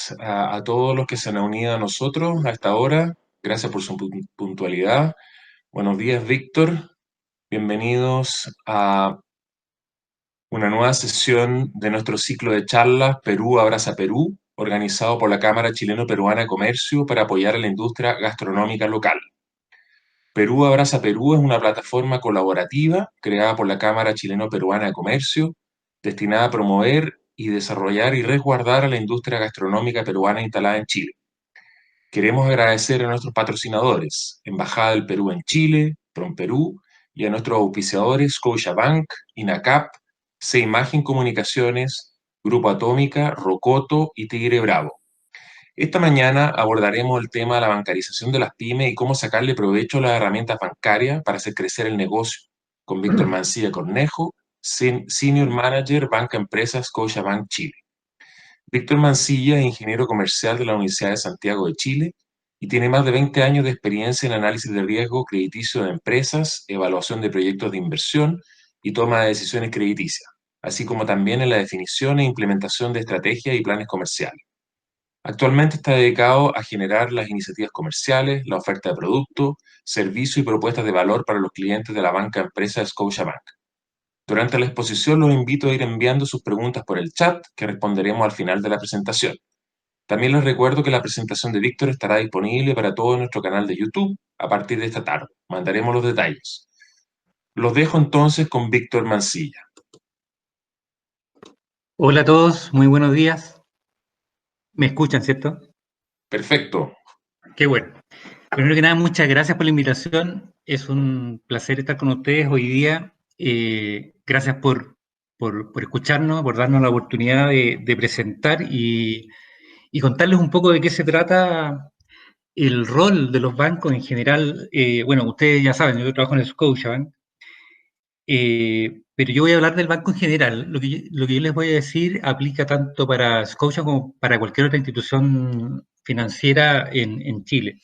días a todos los que se han unido a nosotros a esta hora. Gracias por su puntualidad. Buenos días, Víctor. Bienvenidos a una nueva sesión de nuestro ciclo de charlas Perú Abraza Perú, organizado por la Cámara Chileno-Peruana de Comercio para apoyar a la industria gastronómica local. Perú Abraza Perú es una plataforma colaborativa creada por la Cámara Chileno-Peruana de Comercio, destinada a promover y desarrollar y resguardar a la industria gastronómica peruana instalada en Chile. Queremos agradecer a nuestros patrocinadores, Embajada del Perú en Chile, PROMPERÚ, y a nuestros auspiciadores Scotiabank, INACAP, C-Imagen Comunicaciones, Grupo Atómica, Rocoto y Tigre Bravo. Esta mañana abordaremos el tema de la bancarización de las pymes y cómo sacarle provecho a las herramientas bancarias para hacer crecer el negocio, con Víctor Mancilla Cornejo, Senior Manager Banca Empresas Scotiabank Chile. Víctor Mancilla es ingeniero comercial de la Universidad de Santiago de Chile y tiene más de 20 años de experiencia en análisis de riesgo crediticio de empresas, evaluación de proyectos de inversión y toma de decisiones crediticias, así como también en la definición e implementación de estrategias y planes comerciales. Actualmente está dedicado a generar las iniciativas comerciales, la oferta de productos, servicios y propuestas de valor para los clientes de la banca empresa Scotiabank. Durante la exposición los invito a ir enviando sus preguntas por el chat, que responderemos al final de la presentación. También les recuerdo que la presentación de Víctor estará disponible para todo nuestro canal de YouTube a partir de esta tarde. Mandaremos los detalles. Los dejo entonces con Víctor Mancilla. Hola a todos, muy buenos días. ¿Me escuchan, cierto? Perfecto. Qué bueno. Primero que nada, muchas gracias por la invitación. Es un placer estar con ustedes hoy día. Gracias por escucharnos, por darnos la oportunidad de presentar y contarles un poco de qué se trata el rol de los bancos en general. Bueno, ustedes ya saben, yo trabajo en el Scotiabank, pero yo voy a hablar del banco en general. Lo que yo les voy a decir aplica tanto para Scotia como para cualquier otra institución financiera en Chile.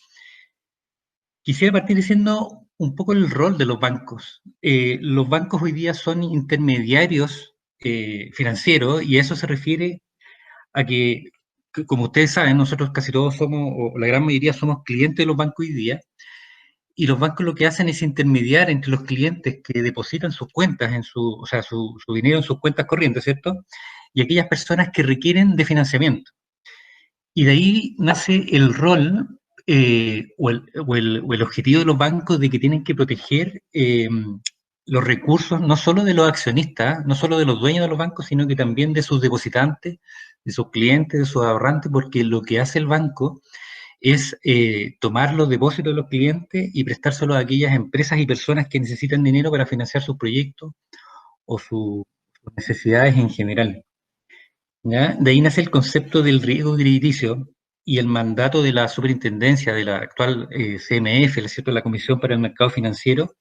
Quisiera partir diciendo un poco el rol de los bancos. Los bancos hoy día son intermediarios financieros y eso se refiere a que, como ustedes saben, nosotros casi todos somos, o la gran mayoría somos clientes de los bancos hoy día. Y los bancos lo que hacen es intermediar entre los clientes que depositan sus cuentas, o sea, su dinero en sus cuentas corrientes, ¿cierto? Y aquellas personas que requieren de financiamiento. Y de ahí nace el rol o el objetivo de los bancos de que tienen que proteger los recursos no solo de los accionistas, no solo de los dueños de los bancos, sino que también de sus depositantes, de sus clientes, de sus ahorrantes, porque lo que hace el banco es tomar los depósitos de los clientes y prestárselo a aquellas empresas y personas que necesitan dinero para financiar sus proyectos o sus necesidades en general. ¿Ya? De ahí nace el concepto del riesgo crediticio y el mandato de la superintendencia de la actual CMF, ¿cierto? La Comisión para el Mercado Financiero,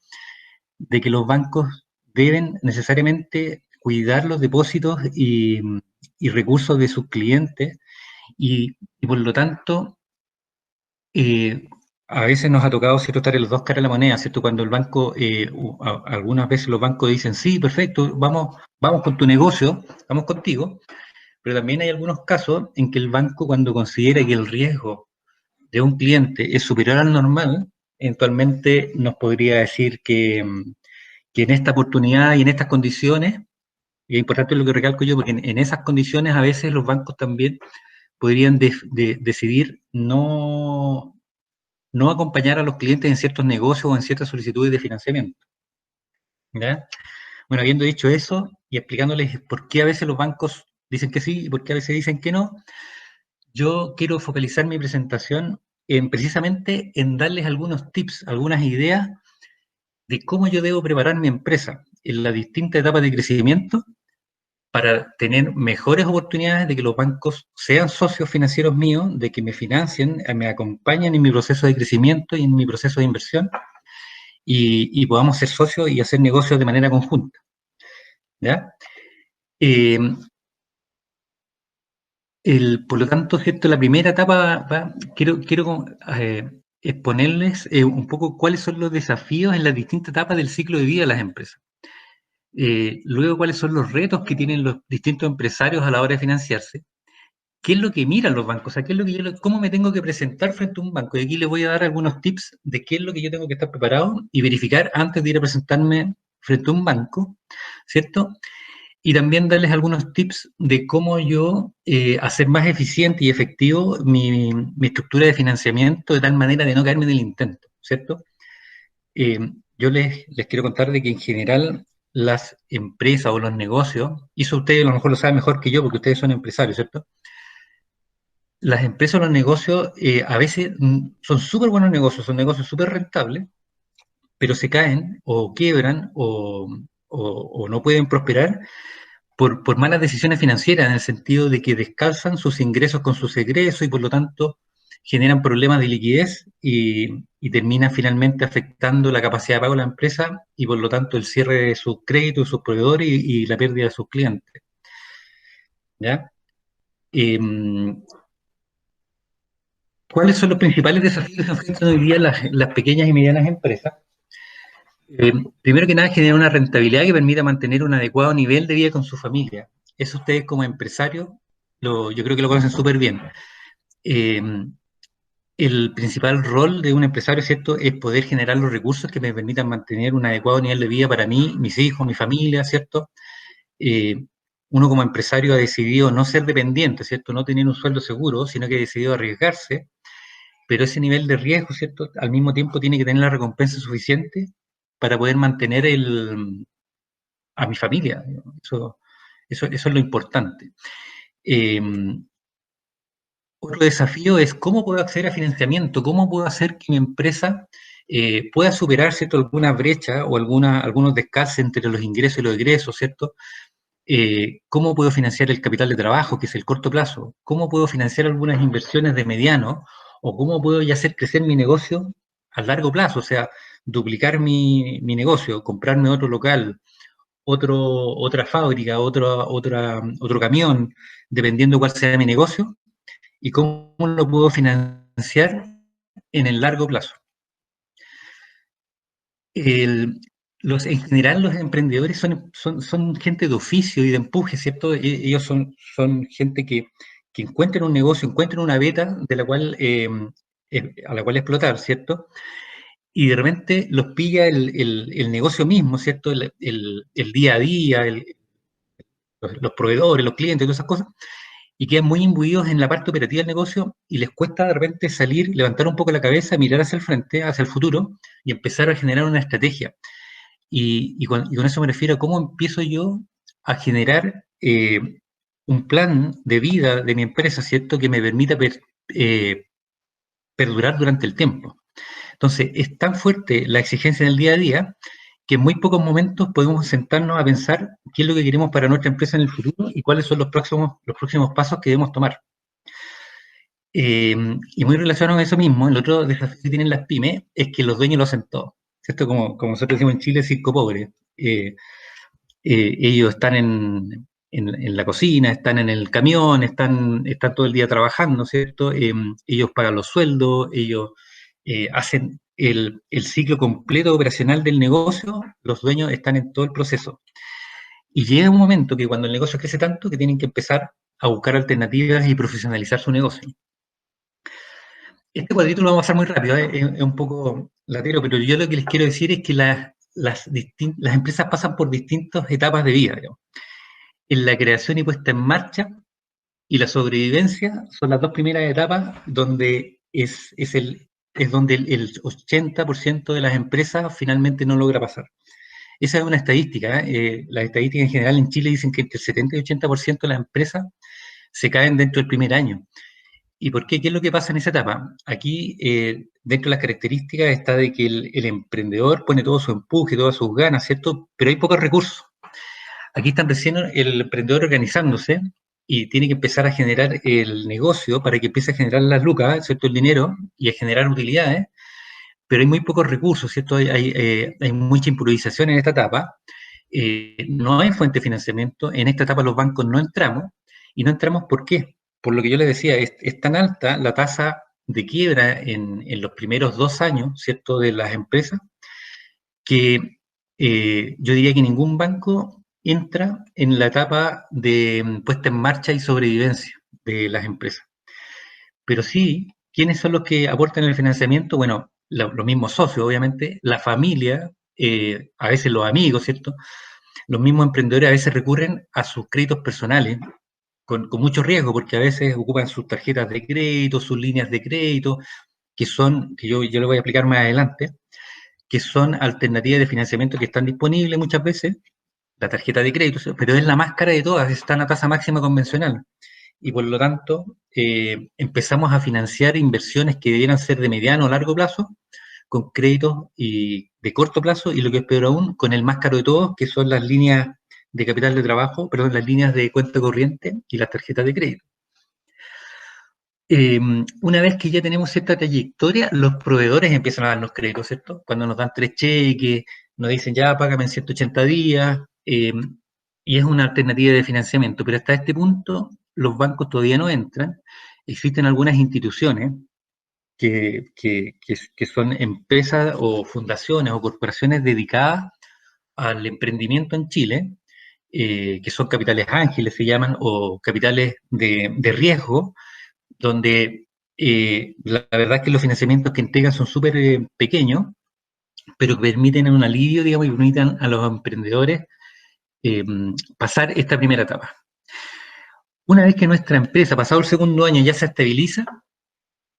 de que los bancos deben necesariamente cuidar los depósitos y recursos de sus clientes y por lo tanto a veces nos ha tocado, ¿cierto?, estar en las dos caras de la moneda, ¿cierto? Cuando el banco, algunas veces los bancos dicen, sí, perfecto, vamos con tu negocio, vamos contigo, pero también hay algunos casos en que el banco, cuando considera que el riesgo de un cliente es superior al normal, eventualmente nos podría decir que en esta oportunidad y en estas condiciones, y es importante lo que recalco yo, porque en esas condiciones a veces los bancos también podrían decidir no acompañar a los clientes en ciertos negocios o en ciertas solicitudes de financiamiento. ¿Ya? Bueno, habiendo dicho eso y explicándoles por qué a veces los bancos dicen que sí y por qué a veces dicen que no, yo quiero focalizar mi presentación precisamente en darles algunos tips, algunas ideas de cómo yo debo preparar mi empresa en las distintas etapas de crecimiento para tener mejores oportunidades de que los bancos sean socios financieros míos, de que me financien, me acompañen en mi proceso de crecimiento y en mi proceso de inversión y podamos ser socios y hacer negocios de manera conjunta. ¿Ya? Eh, por lo tanto, ¿cierto? La primera etapa, quiero exponerles un poco cuáles son los desafíos en las distintas etapas del ciclo de vida de las empresas. Luego, cuáles son los retos que tienen los distintos empresarios a la hora de financiarse. ¿qué es lo que miran los bancos? O sea, ¿qué es lo que cómo me tengo que presentar frente a un banco? Y aquí les voy a dar algunos tips de qué es lo que yo tengo que estar preparado y verificar antes de ir a presentarme frente a un banco, ¿cierto? Y también darles algunos tips de cómo yo hacer más eficiente y efectivo mi estructura de financiamiento de tal manera de no caerme en el intento, ¿cierto? Eh, yo les quiero contar de que en general las empresas o los negocios, y eso ustedes a lo mejor lo saben mejor que yo porque ustedes son empresarios, ¿cierto? Las empresas o los negocios a veces son súper buenos negocios, son negocios súper rentables, pero se caen o quiebran o no pueden prosperar por malas decisiones financieras, en el sentido de que descalzan sus ingresos con sus egresos y por lo tanto generan problemas de liquidez y terminan finalmente afectando la capacidad de pago de la empresa y por lo tanto el cierre de sus créditos, sus proveedores y la pérdida de sus clientes. ¿Ya? Em, ¿Cuáles son los principales desafíos que enfrentan hoy día las pequeñas y medianas empresas? Eh, Primero que nada, generar una rentabilidad que permita mantener un adecuado nivel de vida con su familia. Eso ustedes como empresarios, yo creo que lo conocen súper bien. Eh, el principal rol de un empresario, ¿cierto?, es poder generar los recursos que me permitan mantener un adecuado nivel de vida para mí, mis hijos, mi familia, ¿cierto? Eh, Uno como empresario ha decidido no ser dependiente, ¿cierto? No tener un sueldo seguro, sino que ha decidido arriesgarse, pero ese nivel de riesgo, ¿cierto?, al mismo tiempo tiene que tener la recompensa suficiente para poder mantener a mi familia. Eso es lo importante. Eh, Otro desafío es cómo puedo acceder a financiamiento, cómo puedo hacer que mi empresa pueda superar, ¿cierto?, alguna brecha o algunos descalces entre los ingresos y los egresos, ¿cierto? ¿Cómo puedo financiar el capital de trabajo, que es el corto plazo? ¿Cómo puedo financiar algunas inversiones de mediano? ¿O cómo puedo ya hacer crecer mi negocio a largo plazo? O sea, duplicar mi negocio, comprarme otro local, otra fábrica, otro camión, dependiendo cuál sea mi negocio, y cómo lo puedo financiar en el largo plazo. El, en general, los emprendedores son gente de oficio y de empuje, ¿cierto? Ellos son gente que encuentran un negocio, encuentran una beta de la cual, a la cual explotar, ¿cierto? Y de repente los pilla el negocio mismo, ¿cierto? El día a día, los proveedores, los clientes, todas esas cosas, y quedan muy imbuidos en la parte operativa del negocio y les cuesta de repente salir, levantar un poco la cabeza, mirar hacia el frente, hacia el futuro y empezar a generar una estrategia. Y con eso me refiero a cómo empiezo yo a generar un plan de vida de mi empresa, ¿cierto? Que me permita eh, perdurar durante el tiempo. Entonces, es tan fuerte la exigencia en el día a día que en muy pocos momentos podemos sentarnos a pensar qué es lo que queremos para nuestra empresa en el futuro y cuáles son los próximos pasos que debemos tomar. Y muy relacionado a eso mismo, el otro desafío que tienen las pymes es que los dueños lo hacen todo, ¿cierto? Como nosotros decimos en Chile, circo pobre. Ellos están en la cocina, están en el camión, están todo el día trabajando, ¿cierto? Ellos pagan los sueldos, ellos hacen el ciclo completo operacional del negocio, los dueños están en todo el proceso. Y llega un momento que cuando el negocio crece tanto que tienen que empezar a buscar alternativas y profesionalizar su negocio. Este cuadrito lo vamos a pasar muy rápido, es un poco latero, pero yo lo que les quiero decir es que las empresas pasan por distintas etapas de vida, digamos. En la creación y puesta en marcha y la sobrevivencia son las dos primeras etapas donde es donde el 80% de las empresas finalmente no logra pasar. Esa es una estadística. Las estadísticas en general en Chile dicen que entre el 70 y 80% de las empresas se caen dentro del primer año. ¿Y por qué? ¿Qué es lo que pasa en esa etapa? Aquí, dentro de las características está de que el emprendedor pone todo su empuje, todas sus ganas, ¿cierto? Pero hay pocos recursos. Aquí están recién el emprendedor organizándose y tiene que empezar a generar el negocio para que empiece a generar las lucas, ¿cierto? El dinero y a generar utilidades, pero hay muy pocos recursos, ¿cierto? Hay mucha improvisación en esta etapa. No hay fuente de financiamiento. En esta etapa los bancos no entramos. ¿Y no entramos por qué? Por lo que yo les decía, es tan alta la tasa de quiebra en los primeros 2 años, ¿cierto?, de las empresas, que yo diría que ningún banco entra en la etapa de puesta en marcha y sobrevivencia. de las empresas. Pero sí, ¿quiénes son los que aportan el financiamiento? Bueno, los mismos socios, obviamente, la familia, a veces los amigos, ¿cierto? Los mismos emprendedores a veces recurren a sus créditos personales con mucho riesgo, porque a veces ocupan sus tarjetas de crédito, sus líneas de crédito, que yo le voy a explicar más adelante, que son alternativas de financiamiento que están disponibles muchas veces, la tarjeta de crédito, pero es la más cara de todas, está en la tasa máxima convencional. Y por lo tanto, empezamos a financiar inversiones que debieran ser de mediano o largo plazo, con créditos y de corto plazo, y lo que es peor aún, con el más caro de todos, que son las líneas de capital de trabajo, perdón, las líneas de cuenta corriente y las tarjetas de crédito. Una vez que ya tenemos cierta trayectoria, los proveedores empiezan a darnos créditos, ¿cierto? Cuando nos dan 3 cheques, nos dicen ya, págame en 180 días, y es una alternativa de financiamiento, pero hasta este punto los bancos todavía no entran. Existen algunas instituciones que son empresas o fundaciones o corporaciones dedicadas al emprendimiento en Chile, que son capitales ángeles, se llaman, o capitales de riesgo, donde la verdad es que los financiamientos que entregan son súper pequeños, pero que permiten un alivio, digamos, y permiten a los emprendedores eh, pasar esta primera etapa. Una vez que nuestra empresa, pasado el segundo año, ya se estabiliza,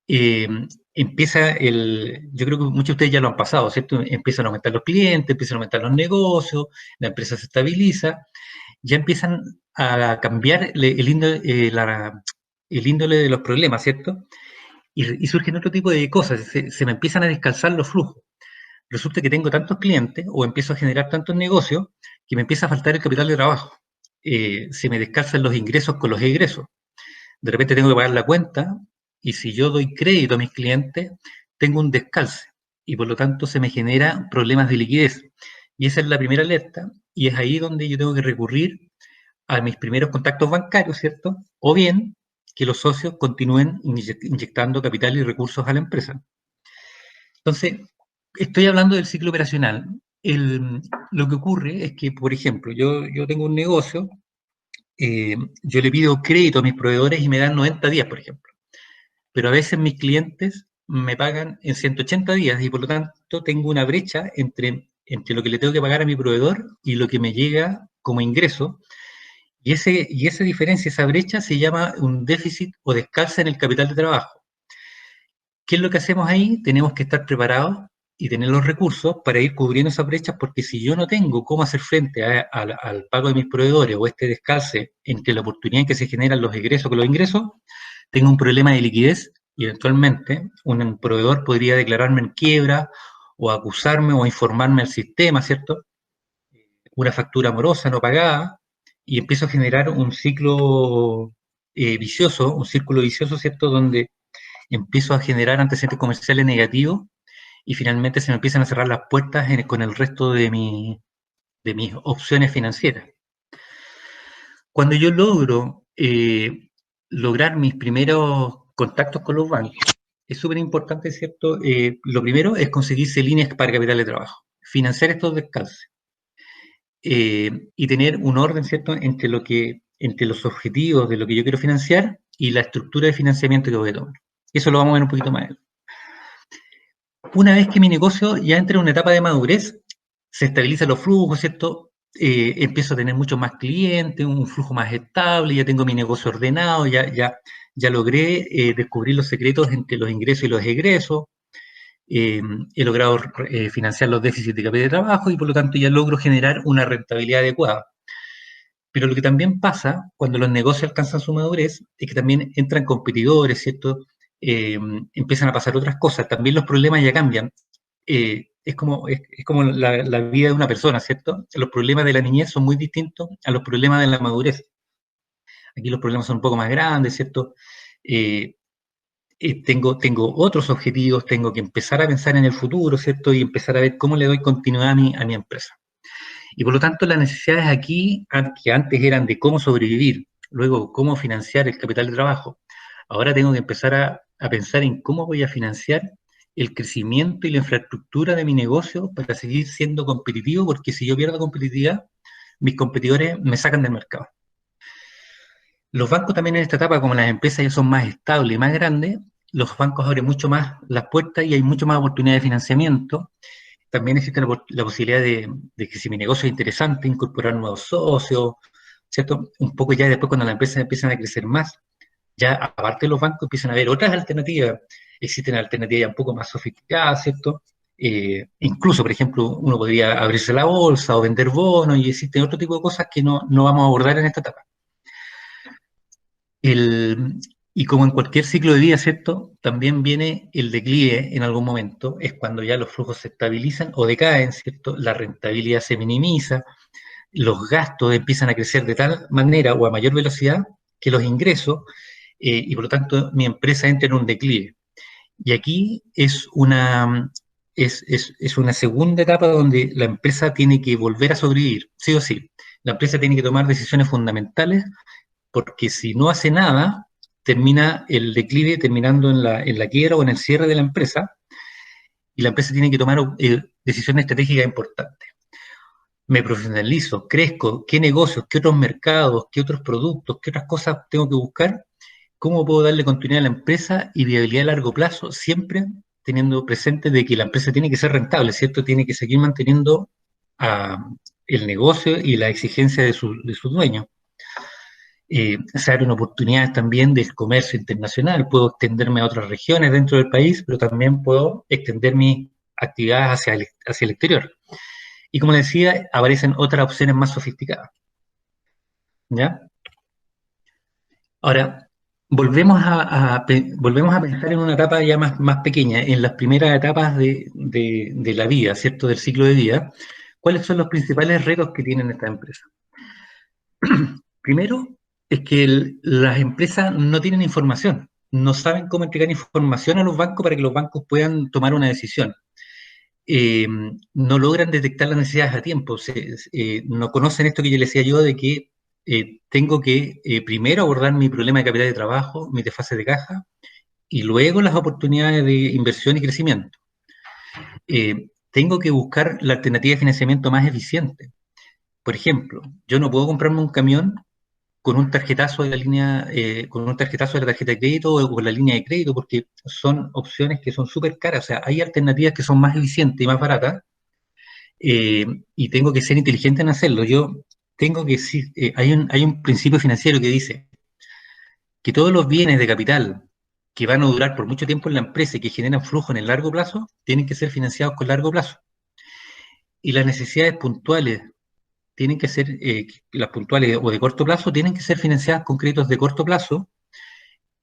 eh, yo creo que muchos de ustedes ya lo han pasado, ¿cierto? Empiezan a aumentar los clientes, empiezan a aumentar los negocios, la empresa se estabiliza, ya empiezan a cambiar el índole de los problemas, ¿cierto? Y surgen otro tipo de cosas, se me empiezan a descalzar los flujos. Resulta que tengo tantos clientes o empiezo a generar tantos negocios que me empieza a faltar el capital de trabajo. Se me descalzan los ingresos con los egresos. De repente tengo que pagar la cuenta y si yo doy crédito a mis clientes, tengo un descalce y por lo tanto se me generan problemas de liquidez. Y esa es la primera alerta y es ahí donde yo tengo que recurrir a mis primeros contactos bancarios, ¿cierto? O bien que los socios continúen inyectando capital y recursos a la empresa. Entonces, estoy hablando del ciclo operacional. Lo que ocurre es que, por ejemplo, yo tengo un negocio, yo le pido crédito a mis proveedores y me dan 90 días, por ejemplo. Pero a veces mis clientes me pagan en 180 días y por lo tanto tengo una brecha entre lo que le tengo que pagar a mi proveedor y lo que me llega como ingreso. Y esa diferencia, esa brecha se llama un déficit o descalza en el capital de trabajo. ¿Qué es lo que hacemos ahí? Tenemos que estar preparados y tener los recursos para ir cubriendo esas brechas, porque si yo no tengo cómo hacer frente al pago de mis proveedores o este descalce entre la oportunidad en que se generan los egresos con los ingresos, tengo un problema de liquidez y eventualmente un proveedor podría declararme en quiebra o acusarme o informarme al sistema, ¿cierto? Una factura morosa no pagada y empiezo a generar un ciclo vicioso, un círculo vicioso, ¿cierto? Donde empiezo a generar antecedentes comerciales negativos y finalmente se me empiezan a cerrar las puertas con el resto de mis opciones financieras. Cuando yo lograr mis primeros contactos con los bancos, es súper importante, ¿cierto? Lo primero es conseguirse líneas para capital de trabajo, financiar estos descalces y tener un orden, ¿cierto?, entre los objetivos de lo que yo quiero financiar y la estructura de financiamiento que voy a tomar. Eso lo vamos a ver un poquito más adelante. Una vez que mi negocio ya entra en una etapa de madurez, se estabilizan los flujos, ¿cierto? Empiezo a tener muchos más clientes, un flujo más estable, ya tengo mi negocio ordenado, ya logré descubrir los secretos entre los ingresos y los egresos, he logrado financiar los déficits de capital de trabajo y por lo tanto ya logro generar una rentabilidad adecuada. Pero lo que también pasa cuando los negocios alcanzan su madurez es que también entran competidores, ¿cierto? Empiezan a pasar otras cosas, también los problemas ya cambian. Es como la vida de una persona, ¿cierto? Los problemas de la niñez son muy distintos a los problemas de la madurez. Aquí los problemas son un poco más grandes, ¿cierto? Eh, tengo otros objetivos, tengo que empezar a pensar en el futuro, ¿cierto? Y empezar a ver cómo le doy continuidad a mi empresa. Y por lo tanto, las necesidades aquí, que antes eran de cómo sobrevivir, luego cómo financiar el capital de trabajo, ahora tengo que empezar a pensar en cómo voy a financiar el crecimiento y la infraestructura de mi negocio para seguir siendo competitivo, porque si yo pierdo competitividad, mis competidores me sacan del mercado. Los bancos también en esta etapa, como las empresas ya son más estables y más grandes, los bancos abren mucho más las puertas y hay mucho más oportunidad de financiamiento. También existe la posibilidad de que si mi negocio es interesante, incorporar nuevos socios, ¿cierto? Un poco ya después cuando las empresas empiezan a crecer más, ya aparte de los bancos empiezan a haber otras alternativas. Existen alternativas ya un poco más sofisticadas, ¿cierto? Incluso, por ejemplo, uno podría abrirse la bolsa o vender bonos y existen otro tipo de cosas que no vamos a abordar en esta etapa. El, y como en cualquier ciclo de vida, ¿cierto? También viene el declive en algún momento, es cuando ya los flujos se estabilizan o decaen, ¿cierto? La rentabilidad se minimiza, los gastos empiezan a crecer de tal manera o a mayor velocidad que los ingresos, y por lo tanto mi empresa entra en un declive. Y aquí es una segunda etapa donde la empresa tiene que volver a sobrevivir, sí o sí. La empresa tiene que tomar decisiones fundamentales porque si no hace nada, termina el declive terminando en la quiebra o en el cierre de la empresa, y la empresa tiene que tomar decisiones estratégicas importantes. Me profesionalizo, crezco, qué negocios, qué otros mercados, qué otros productos, qué otras cosas tengo que buscar, cómo puedo darle continuidad a la empresa y viabilidad a largo plazo, siempre teniendo presente de que la empresa tiene que ser rentable, ¿cierto? Tiene que seguir manteniendo el negocio y la exigencia de sus dueños. Se abren oportunidades también del comercio internacional. Puedo extenderme a otras regiones dentro del país, pero también puedo extender mis actividades hacia el exterior. Y como les decía, aparecen otras opciones más sofisticadas. ¿Ya? Ahora, volvemos a pensar en una etapa ya más pequeña, en las primeras etapas de la vida, ¿cierto? Del ciclo de vida. ¿Cuáles son los principales retos que tienen estas empresas? Primero, es que las empresas no tienen información, no saben cómo entregar información a los bancos para que los bancos puedan tomar una decisión. No logran detectar las necesidades a tiempo, no conocen esto que yo les decía yo de que tengo que primero abordar mi problema de capital de trabajo, mi desfase de caja, y luego las oportunidades de inversión y crecimiento. Tengo que buscar la alternativa de financiamiento más eficiente. Por ejemplo, yo no puedo comprarme un camión con un tarjetazo de la línea, con un tarjetazo de la tarjeta de crédito o con la línea de crédito, porque son opciones que son súper caras. O sea, hay alternativas que son más eficientes y más baratas, eh, y tengo que ser inteligente en hacerlo. Yo tengo que, hay un principio financiero que dice que todos los bienes de capital que van a durar por mucho tiempo en la empresa y que generan flujo en el largo plazo, tienen que ser financiados con largo plazo. Y las necesidades puntuales tienen que ser, las puntuales o de corto plazo, tienen que ser financiadas con créditos de corto plazo,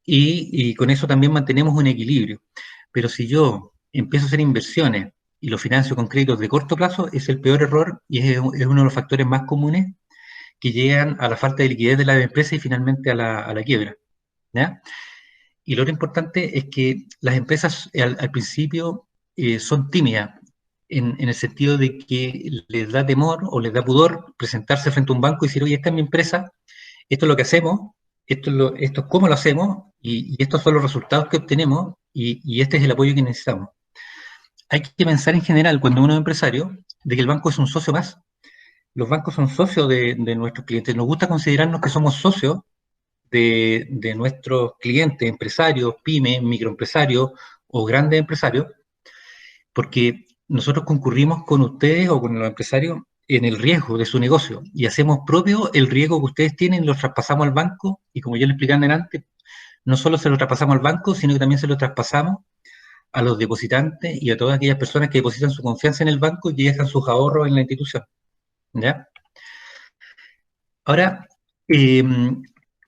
y con eso también mantenemos un equilibrio. Pero si yo empiezo a hacer inversiones y lo financio con créditos de corto plazo, es el peor error y es uno de los factores más comunes que llegan a la falta de liquidez de la empresa y finalmente a la quiebra. ¿Ya? Y lo otro importante es que las empresas al principio son tímidas, en el sentido de que les da temor o les da pudor presentarse frente a un banco y decir, oye, esta es mi empresa, esto es lo que hacemos, esto es cómo lo hacemos y estos son los resultados que obtenemos y este es el apoyo que necesitamos. Hay que pensar en general, cuando uno es empresario, de que el banco es un socio más. Los bancos son socios de nuestros clientes. Nos gusta considerarnos que somos socios de nuestros clientes, empresarios, pymes, microempresarios o grandes empresarios, porque nosotros concurrimos con ustedes o con los empresarios en el riesgo de su negocio y hacemos propio el riesgo que ustedes tienen, lo traspasamos al banco y como ya le explicaron antes, no solo se lo traspasamos al banco, sino que también se lo traspasamos a los depositantes y a todas aquellas personas que depositan su confianza en el banco y que dejan sus ahorros en la institución. ¿Ya? Ahora, eh,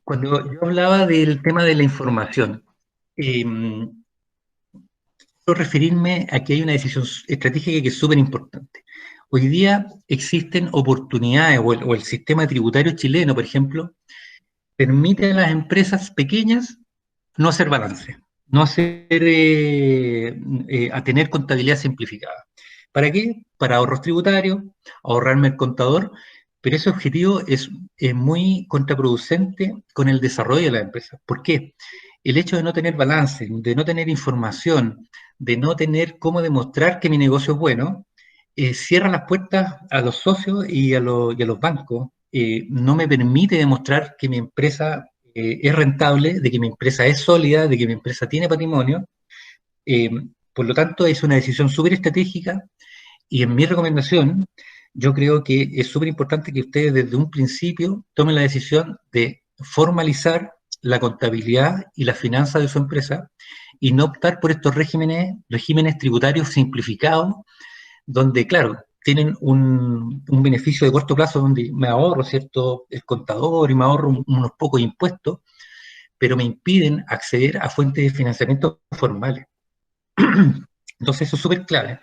cuando yo hablaba del tema de la información, quiero referirme a que hay una decisión estratégica que es súper importante. Hoy día existen oportunidades, o el sistema tributario chileno, por ejemplo, permite a las empresas pequeñas no hacer balance, no hacer, a tener contabilidad simplificada. ¿Para qué? Para ahorros tributarios, ahorrarme el contador, pero ese objetivo es muy contraproducente con el desarrollo de la empresa. ¿Por qué? El hecho de no tener balance, de no tener información, de no tener cómo demostrar que mi negocio es bueno, cierra las puertas a los socios y a los bancos. No me permite demostrar que mi empresa es rentable, de que mi empresa es sólida, de que mi empresa tiene patrimonio. Eh, por lo tanto, es una decisión súper estratégica y en mi recomendación, yo creo que es súper importante que ustedes desde un principio tomen la decisión de formalizar la contabilidad y las finanzas de su empresa y no optar por estos regímenes tributarios simplificados, donde, claro, tienen un beneficio de corto plazo donde me ahorro, ¿cierto?, el contador y me ahorro unos pocos impuestos, pero me impiden acceder a fuentes de financiamiento formales. Entonces, eso es súper clave.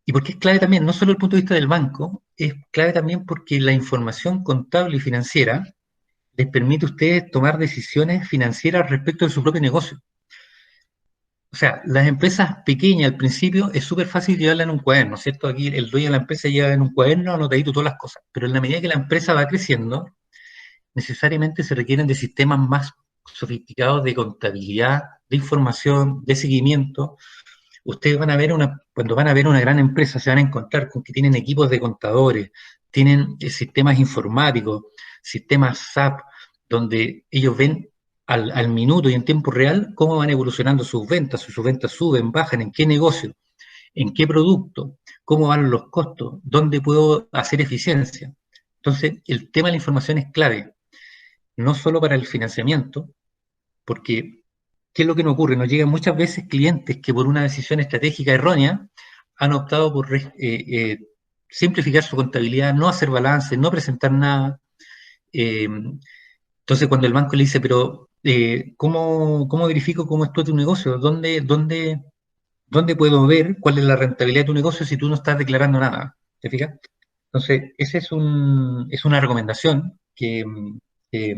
¿Y por qué es clave también? No solo desde el punto de vista del banco, es clave también porque la información contable y financiera les permite a ustedes tomar decisiones financieras respecto de su propio negocio. O sea, las empresas pequeñas al principio es súper fácil llevarla en un cuaderno, ¿cierto? Aquí el dueño de la empresa lleva en un cuaderno anotadito todas las cosas, pero en la medida que la empresa va creciendo, necesariamente se requieren de sistemas más sofisticados de contabilidad, de información, de seguimiento. Ustedes van a ver cuando van a ver una gran empresa, se van a encontrar con que tienen equipos de contadores, tienen sistemas informáticos, sistemas SAP, donde ellos ven al minuto y en tiempo real cómo van evolucionando sus ventas, si sus ventas suben, bajan, en qué negocio, en qué producto, cómo van los costos, dónde puedo hacer eficiencia. Entonces, el tema de la información es clave, no solo para el financiamiento, porque ¿qué es lo que nos ocurre? Nos llegan muchas veces clientes que por una decisión estratégica errónea han optado por simplificar su contabilidad, no hacer balance, no presentar nada. Eh, entonces, cuando el banco le dice, pero ¿cómo verifico cómo es tu negocio? ¿Dónde puedo ver cuál es la rentabilidad de tu negocio si tú no estás declarando nada? ¿Te fijas? Entonces, esa es una recomendación que, que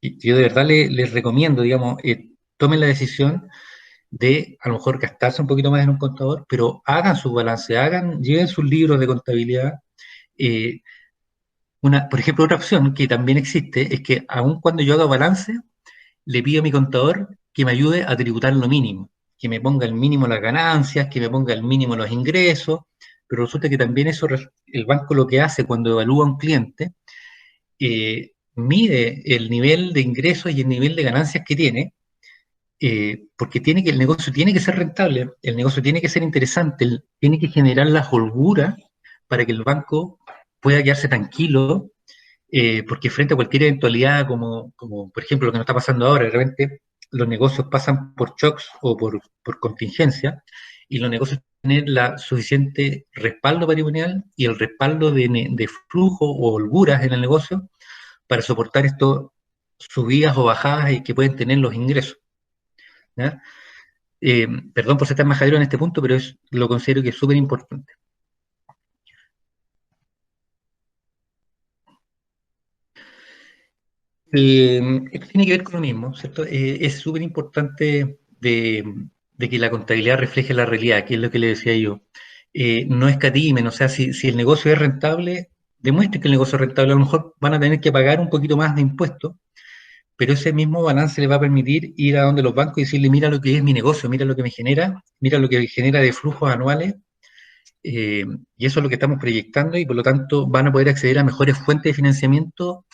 yo de verdad les recomiendo, digamos, tomen la decisión de a lo mejor gastarse un poquito más en un contador, pero hagan su balance, lleven sus libros de contabilidad. Eh, por ejemplo, otra opción que también existe es que aun cuando yo haga balance, le pido a mi contador que me ayude a tributar lo mínimo, que me ponga el mínimo las ganancias, que me ponga el mínimo los ingresos, pero resulta que también el banco lo que hace cuando evalúa a un cliente, mide el nivel de ingresos y el nivel de ganancias que tiene, porque el negocio tiene que ser rentable, el negocio tiene que ser interesante, tiene que generar la holgura para que el banco pueda quedarse tranquilo, porque frente a cualquier eventualidad, como por ejemplo lo que nos está pasando ahora, de repente los negocios pasan por shocks o por contingencia, y los negocios tienen la suficiente respaldo patrimonial y el respaldo de flujo o holguras en el negocio para soportar estas subidas o bajadas que pueden tener los ingresos. ¿Ya? Perdón por ser tan majadero en este punto, pero lo considero que es súper importante. Esto tiene que ver con lo mismo, ¿cierto? Es súper importante de que la contabilidad refleje la realidad, que es lo que le decía yo. No escatimen, o sea, si el negocio es rentable, demuestre que el negocio es rentable. A lo mejor van a tener que pagar un poquito más de impuestos, pero ese mismo balance le va a permitir ir a donde los bancos y decirle, mira lo que es mi negocio, mira lo que me genera, mira lo que genera de flujos anuales, eh, y eso es lo que estamos proyectando y por lo tanto van a poder acceder a mejores fuentes de financiamiento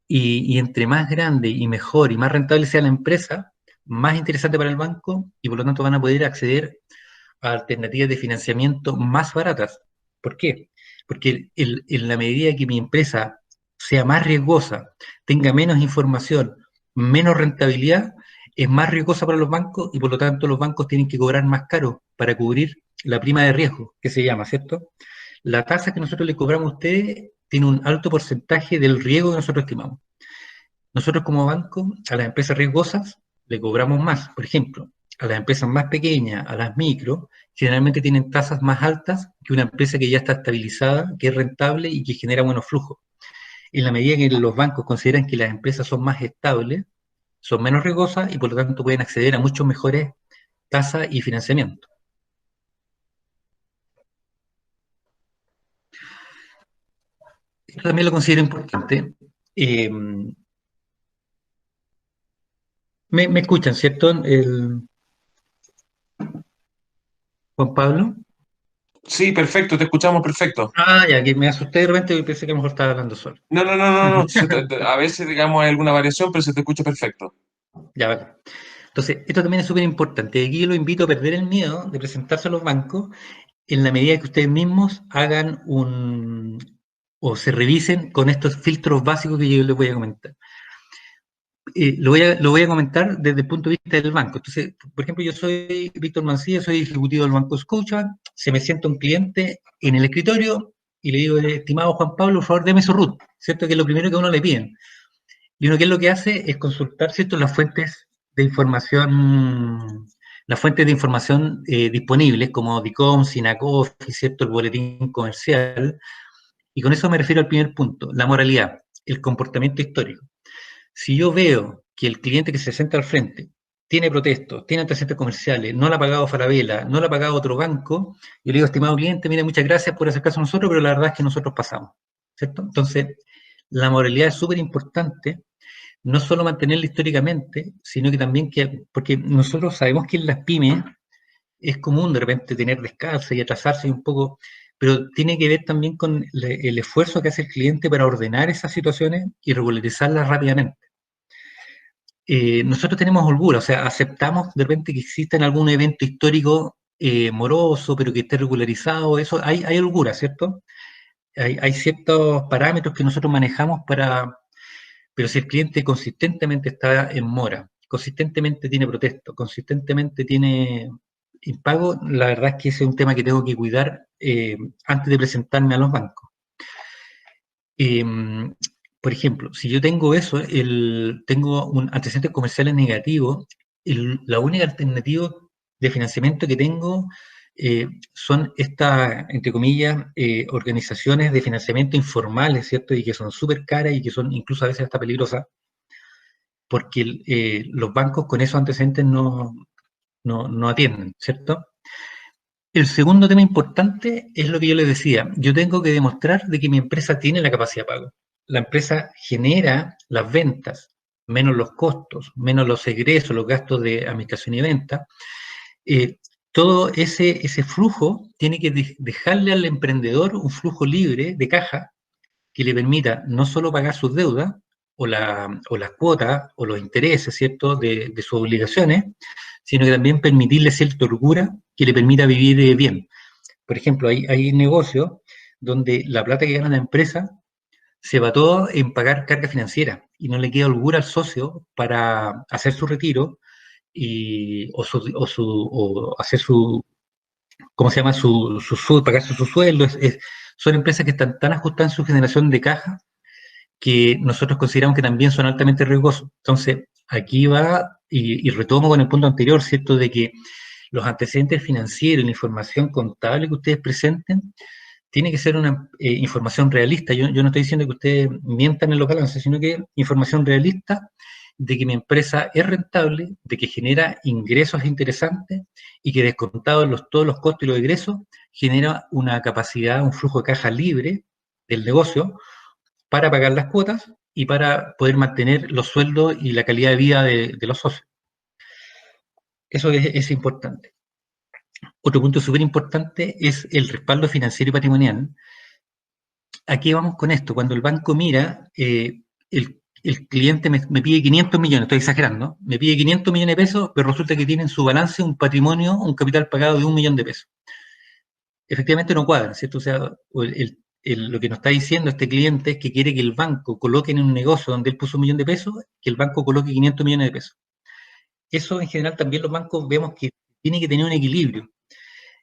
y entre más grande y mejor y más rentable sea la empresa, más interesante para el banco y por lo tanto van a poder acceder a alternativas de financiamiento más baratas. ¿Por qué? Porque en la medida que mi empresa sea más riesgosa, tenga menos información, menos rentabilidad, es más riesgosa para los bancos y por lo tanto los bancos tienen que cobrar más caro para cubrir la prima de riesgo, que se llama, ¿cierto? La tasa que nosotros le cobramos a ustedes tiene un alto porcentaje del riesgo que nosotros estimamos. Nosotros como banco, a las empresas riesgosas le cobramos más. Por ejemplo, a las empresas más pequeñas, a las micro, generalmente tienen tasas más altas que una empresa que ya está estabilizada, que es rentable y que genera buenos flujos. En la medida que los bancos consideran que las empresas son más estables, son menos riesgosas y por lo tanto pueden acceder a muchos mejores tasas y financiamiento. Esto también lo considero importante. Eh, me escuchan, ¿cierto? Juan Pablo. Sí, perfecto, te escuchamos perfecto. Ah, ya, que me asusté de repente y pensé que a lo mejor estaba hablando solo. No, no, no, no, no. A veces, digamos, hay alguna variación, pero se te escucha perfecto. Ya, vale. Entonces, esto también es súper importante. Aquí yo lo invito a perder el miedo de presentarse a los bancos en la medida que ustedes mismos hagan o se revisen con estos filtros básicos que yo les voy a comentar. Lo voy a comentar desde el punto de vista del banco. Entonces, por ejemplo, yo soy Víctor Mancilla, soy ejecutivo del Banco Scotiabank, se me sienta un cliente en el escritorio y le digo, estimado Juan Pablo, por favor, deme su RUT, ¿cierto? Que es lo primero que a uno le piden. Y uno, ¿qué es lo que hace? Es consultar, ¿cierto?, las fuentes de información disponibles, como DICOM, SINACOF, ¿cierto?, el boletín comercial. Y con eso me refiero al primer punto, la moralidad, el comportamiento histórico. Si yo veo que el cliente que se sienta al frente tiene protestos, tiene antecedentes comerciales, no le ha pagado Falabella, no le ha pagado otro banco, yo le digo, estimado cliente, mire, muchas gracias por acercarse a nosotros, pero la verdad es que nosotros pasamos, ¿cierto? Entonces, la moralidad es súper importante, no solo mantenerla históricamente, sino que también porque nosotros sabemos que en las pymes es común de repente tener descalce y atrasarse un poco, pero tiene que ver también con el esfuerzo que hace el cliente para ordenar esas situaciones y regularizarlas rápidamente. Nosotros tenemos holgura, o sea, aceptamos de repente que exista algún evento histórico moroso, pero que esté regularizado, eso, hay holgura, ¿cierto? Hay ciertos parámetros que nosotros manejamos pero si el cliente consistentemente está en mora, consistentemente tiene protesto, consistentemente tiene impago, la verdad es que ese es un tema que tengo que cuidar antes de presentarme a los bancos. Eh, por ejemplo, si yo tengo eso, tengo un antecedente comercial negativo, la única alternativa de financiamiento que tengo son estas, entre comillas, organizaciones de financiamiento informales, ¿cierto? Y que son súper caras y que son incluso a veces hasta peligrosas, porque los bancos con esos antecedentes no atienden, ¿cierto? El segundo tema importante es lo que yo les decía. Yo tengo que demostrar de que mi empresa tiene la capacidad de pago. La empresa genera las ventas, menos los costos, menos los egresos, los gastos de administración y venta. Eh, todo ese flujo tiene que dejarle al emprendedor un flujo libre de caja que le permita no solo pagar sus deudas o las cuotas o los intereses, ¿cierto?, de sus obligaciones, sino que también permitirle cierta holgura que le permita vivir bien. Por ejemplo, hay negocios donde la plata que gana la empresa se va todo en pagar carga financiera y no le queda holgura al socio para hacer su retiro o hacer ¿cómo se llama? Pagarse su sueldo. Son empresas que están tan ajustadas en su generación de caja que nosotros consideramos que también son altamente riesgosos. Entonces, aquí va, y retomo con el punto anterior, ¿cierto?, de que los antecedentes financieros y la información contable que ustedes presenten tiene que ser una información realista. Yo no estoy diciendo que ustedes mientan en los balances, sino que información realista de que mi empresa es rentable, de que genera ingresos interesantes y que descontados todos los costos y los ingresos genera una capacidad, un flujo de caja libre del negocio para pagar las cuotas y para poder mantener los sueldos y la calidad de vida de los socios. Eso es importante. Otro punto súper importante es el respaldo financiero y patrimonial. ¿A qué vamos con esto? Cuando el banco mira, el cliente me pide 500 millones, estoy exagerando, me pide 500 millones de pesos, pero resulta que tiene en su balance un patrimonio, un capital pagado de 1 millón de pesos. Efectivamente no cuadra, ¿cierto? O sea, lo que nos está diciendo este cliente es que quiere que el banco coloque en un negocio donde él puso 1 millón de pesos, que el banco coloque 500 millones de pesos. Eso en general también los bancos vemos que tiene que tener un equilibrio.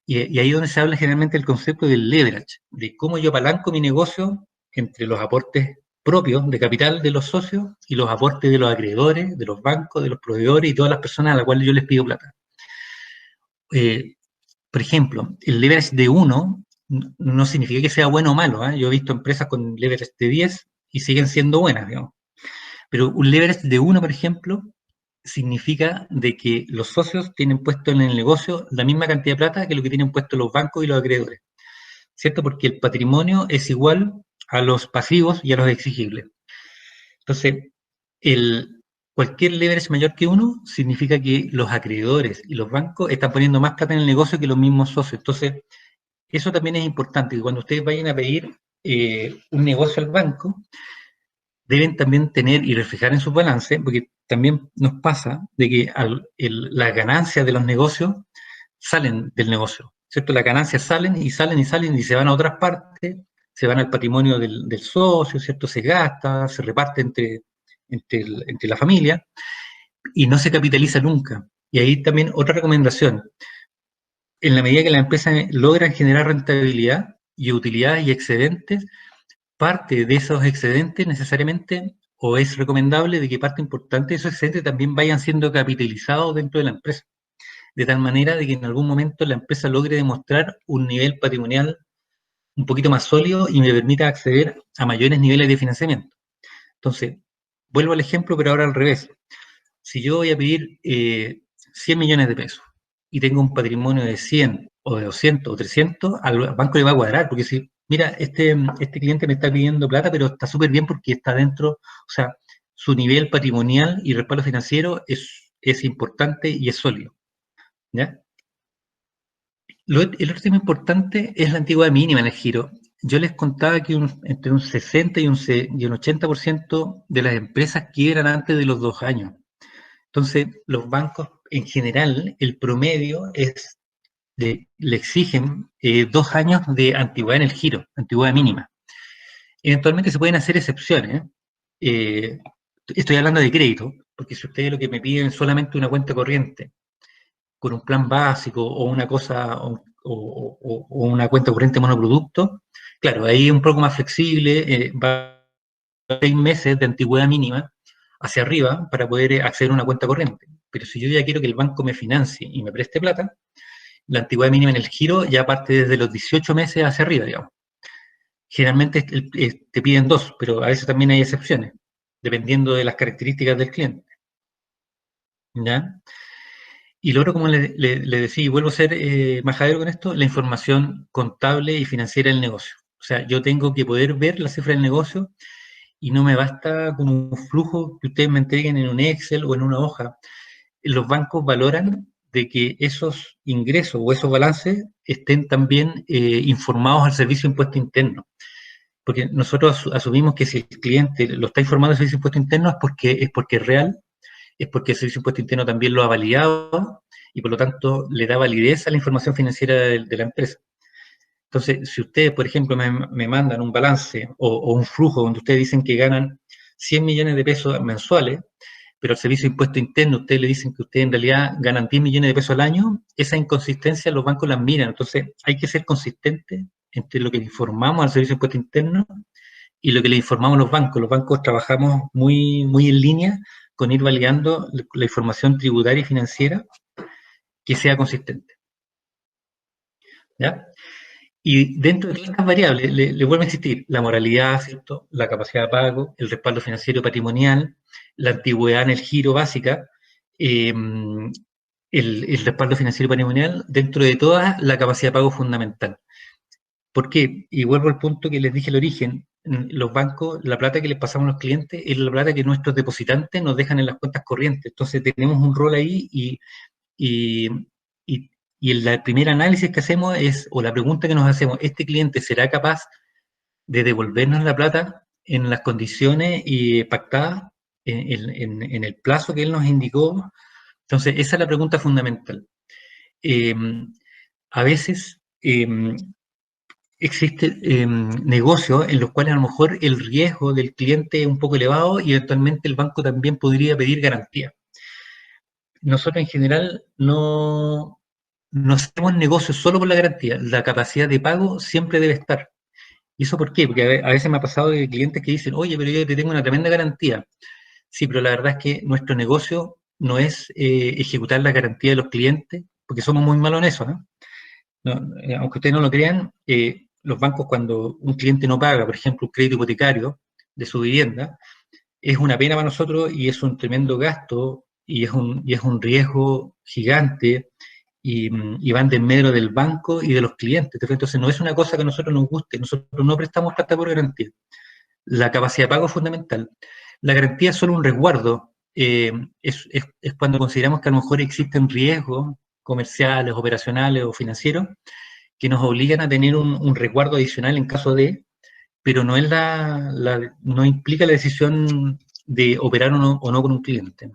Y ahí es donde se habla generalmente del concepto del leverage, de cómo yo apalanco mi negocio entre los aportes propios de capital de los socios y los aportes de los acreedores, de los bancos, de los proveedores y todas las personas a las cuales yo les pido plata. Eh, por ejemplo, el leverage de 1 no significa que sea bueno o malo. Yo he visto empresas con leverage de 10 y siguen siendo buenas, digamos. Pero un leverage de 1, por ejemplo, significa de que los socios tienen puesto en el negocio la misma cantidad de plata que lo que tienen puesto los bancos y los acreedores, ¿cierto? Porque el patrimonio es igual a los pasivos y a los exigibles. Entonces, cualquier leverage mayor que 1 significa que los acreedores y los bancos están poniendo más plata en el negocio que los mismos socios. Entonces, eso también es importante, que cuando ustedes vayan a pedir un negocio al banco, deben también tener y reflejar en sus balances, porque también nos pasa de que las ganancias de los negocios salen del negocio, ¿cierto? Las ganancias salen y salen y salen y se van a otras partes, se van al patrimonio del socio, ¿cierto? Se gasta, se reparte entre la familia y no se capitaliza nunca. Y ahí también otra recomendación, en la medida que las empresas logran generar rentabilidad y utilidad y excedentes, parte de esos excedentes necesariamente, o es recomendable de que parte importante de esos excedentes también vayan siendo capitalizados dentro de la empresa, de tal manera de que en algún momento la empresa logre demostrar un nivel patrimonial un poquito más sólido y me permita acceder a mayores niveles de financiamiento. Entonces, vuelvo al ejemplo, pero ahora al revés. Si yo voy a pedir 100 millones de pesos y tengo un patrimonio de 100 o de 200 o 300, al banco le va a cuadrar, porque si, mira, este cliente me está pidiendo plata, pero está súper bien porque está dentro, o sea, su nivel patrimonial y respaldo financiero es importante y es sólido, ¿ya? El otro tema importante es la antigüedad mínima en el giro. Yo les contaba que entre un 60 y un 80% de las empresas quiebran antes de los 2 años. Entonces, los bancos en general, el promedio le exigen 2 años de antigüedad en el giro, antigüedad mínima. Eventualmente se pueden hacer excepciones. ¿Eh? Estoy hablando de crédito, porque si ustedes lo que me piden es solamente una cuenta corriente, con un plan básico o una cosa o una cuenta corriente monoproducto, claro, ahí es un poco más flexible, va a 6 meses de antigüedad mínima hacia arriba para poder acceder a una cuenta corriente. Pero si yo ya quiero que el banco me financie y me preste plata, la antigüedad mínima en el giro ya parte desde los 18 meses hacia arriba, digamos. Generalmente te piden 2, pero a veces también hay excepciones, dependiendo de las características del cliente. ¿Ya? Y lo otro, como le decía, y vuelvo a ser majadero con esto, la información contable y financiera del negocio. O sea, yo tengo que poder ver la cifra del negocio y no me basta con un flujo que ustedes me entreguen en un Excel o en una hoja. Los bancos valoran de que esos ingresos o esos balances estén también informados al servicio de impuesto interno. Porque nosotros asumimos que si el cliente lo está informando al servicio de impuesto interno es porque es real, es porque el servicio de impuesto interno también lo ha validado y por lo tanto le da validez a la información financiera de la empresa. Entonces, si ustedes, por ejemplo, me mandan un balance o un flujo donde ustedes dicen que ganan 100 millones de pesos mensuales, pero al servicio de impuesto interno ustedes le dicen que ustedes en realidad ganan 10 millones de pesos al año, esa inconsistencia los bancos las miran. Entonces, hay que ser consistente entre lo que le informamos al servicio de impuesto interno y lo que le informamos a los bancos. Los bancos trabajamos muy, muy en línea con ir validando la información tributaria y financiera que sea consistente. ¿Ya? Y dentro de todas estas variables, le vuelvo a insistir, la moralidad, ¿cierto? La capacidad de pago, el respaldo financiero y patrimonial, la antigüedad en el giro básica, eh, el respaldo financiero y patrimonial, dentro de toda la capacidad de pago fundamental. ¿Por qué? Y vuelvo al punto que les dije al origen, los bancos, la plata que les pasamos a los clientes es la plata que nuestros depositantes nos dejan en las cuentas corrientes. Entonces tenemos un rol ahí y, y, y el primer análisis que hacemos es, o la pregunta que nos hacemos, ¿este cliente será capaz de devolvernos la plata en las condiciones pactadas en el plazo que él nos indicó? Entonces, esa es la pregunta fundamental. Eh, a veces existen negocios en los cuales a lo mejor el riesgo del cliente es un poco elevado y eventualmente el banco también podría pedir garantía. Nosotros en general no hacemos negocios solo por la garantía, la capacidad de pago siempre debe estar. ¿Y eso por qué? Porque a veces me ha pasado de clientes que dicen, oye, pero yo te tengo una tremenda garantía. Sí, pero la verdad es que nuestro negocio no es ejecutar la garantía de los clientes, porque somos muy malos en eso, ¿no? Aunque ustedes no lo crean, los bancos cuando un cliente no paga, por ejemplo, un crédito hipotecario de su vivienda, es una pena para nosotros y es un tremendo gasto y es un riesgo gigante y van de medio del banco y de los clientes. Entonces no es una cosa que a nosotros nos guste, nosotros no prestamos plata por garantía. La capacidad de pago es fundamental. La garantía es solo un resguardo, es cuando consideramos que a lo mejor existen riesgos comerciales, operacionales o financieros que nos obligan a tener un resguardo adicional en caso de, pero no es no implica la decisión de operar o no con un cliente.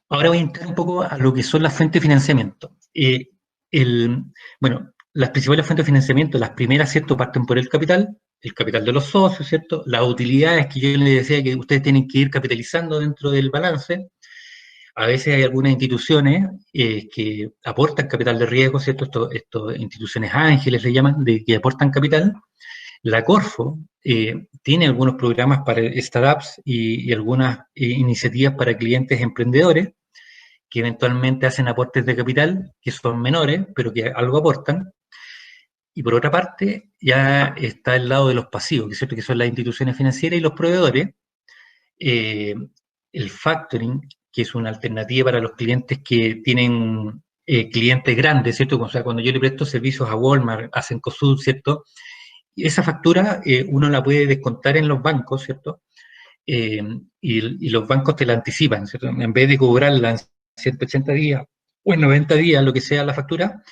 Ahora voy a entrar un poco a lo que son las fuentes de financiamiento. Bueno, las principales fuentes de financiamiento, las primeras, ¿cierto?, parten por el capital de los socios, ¿cierto? Las utilidades que yo les decía que ustedes tienen que ir capitalizando dentro del balance. A veces hay algunas instituciones que aportan capital de riesgo, ¿cierto? Estas instituciones ángeles le llaman, que aportan capital. La Corfo tiene algunos programas para startups y algunas iniciativas para clientes emprendedores que eventualmente hacen aportes de capital, que son menores, pero que algo aportan. Y por otra parte, ya está el lado de los pasivos, que son las instituciones financieras y los proveedores. El factoring, que es una alternativa para los clientes que tienen clientes grandes, ¿cierto? O sea, cuando yo le presto servicios a Walmart, a Cencosud, ¿cierto? Esa factura uno la puede descontar en los bancos, ¿cierto? Y los bancos te la anticipan, ¿cierto? En vez de cobrarla en 180 días o en 90 días, lo que sea la factura,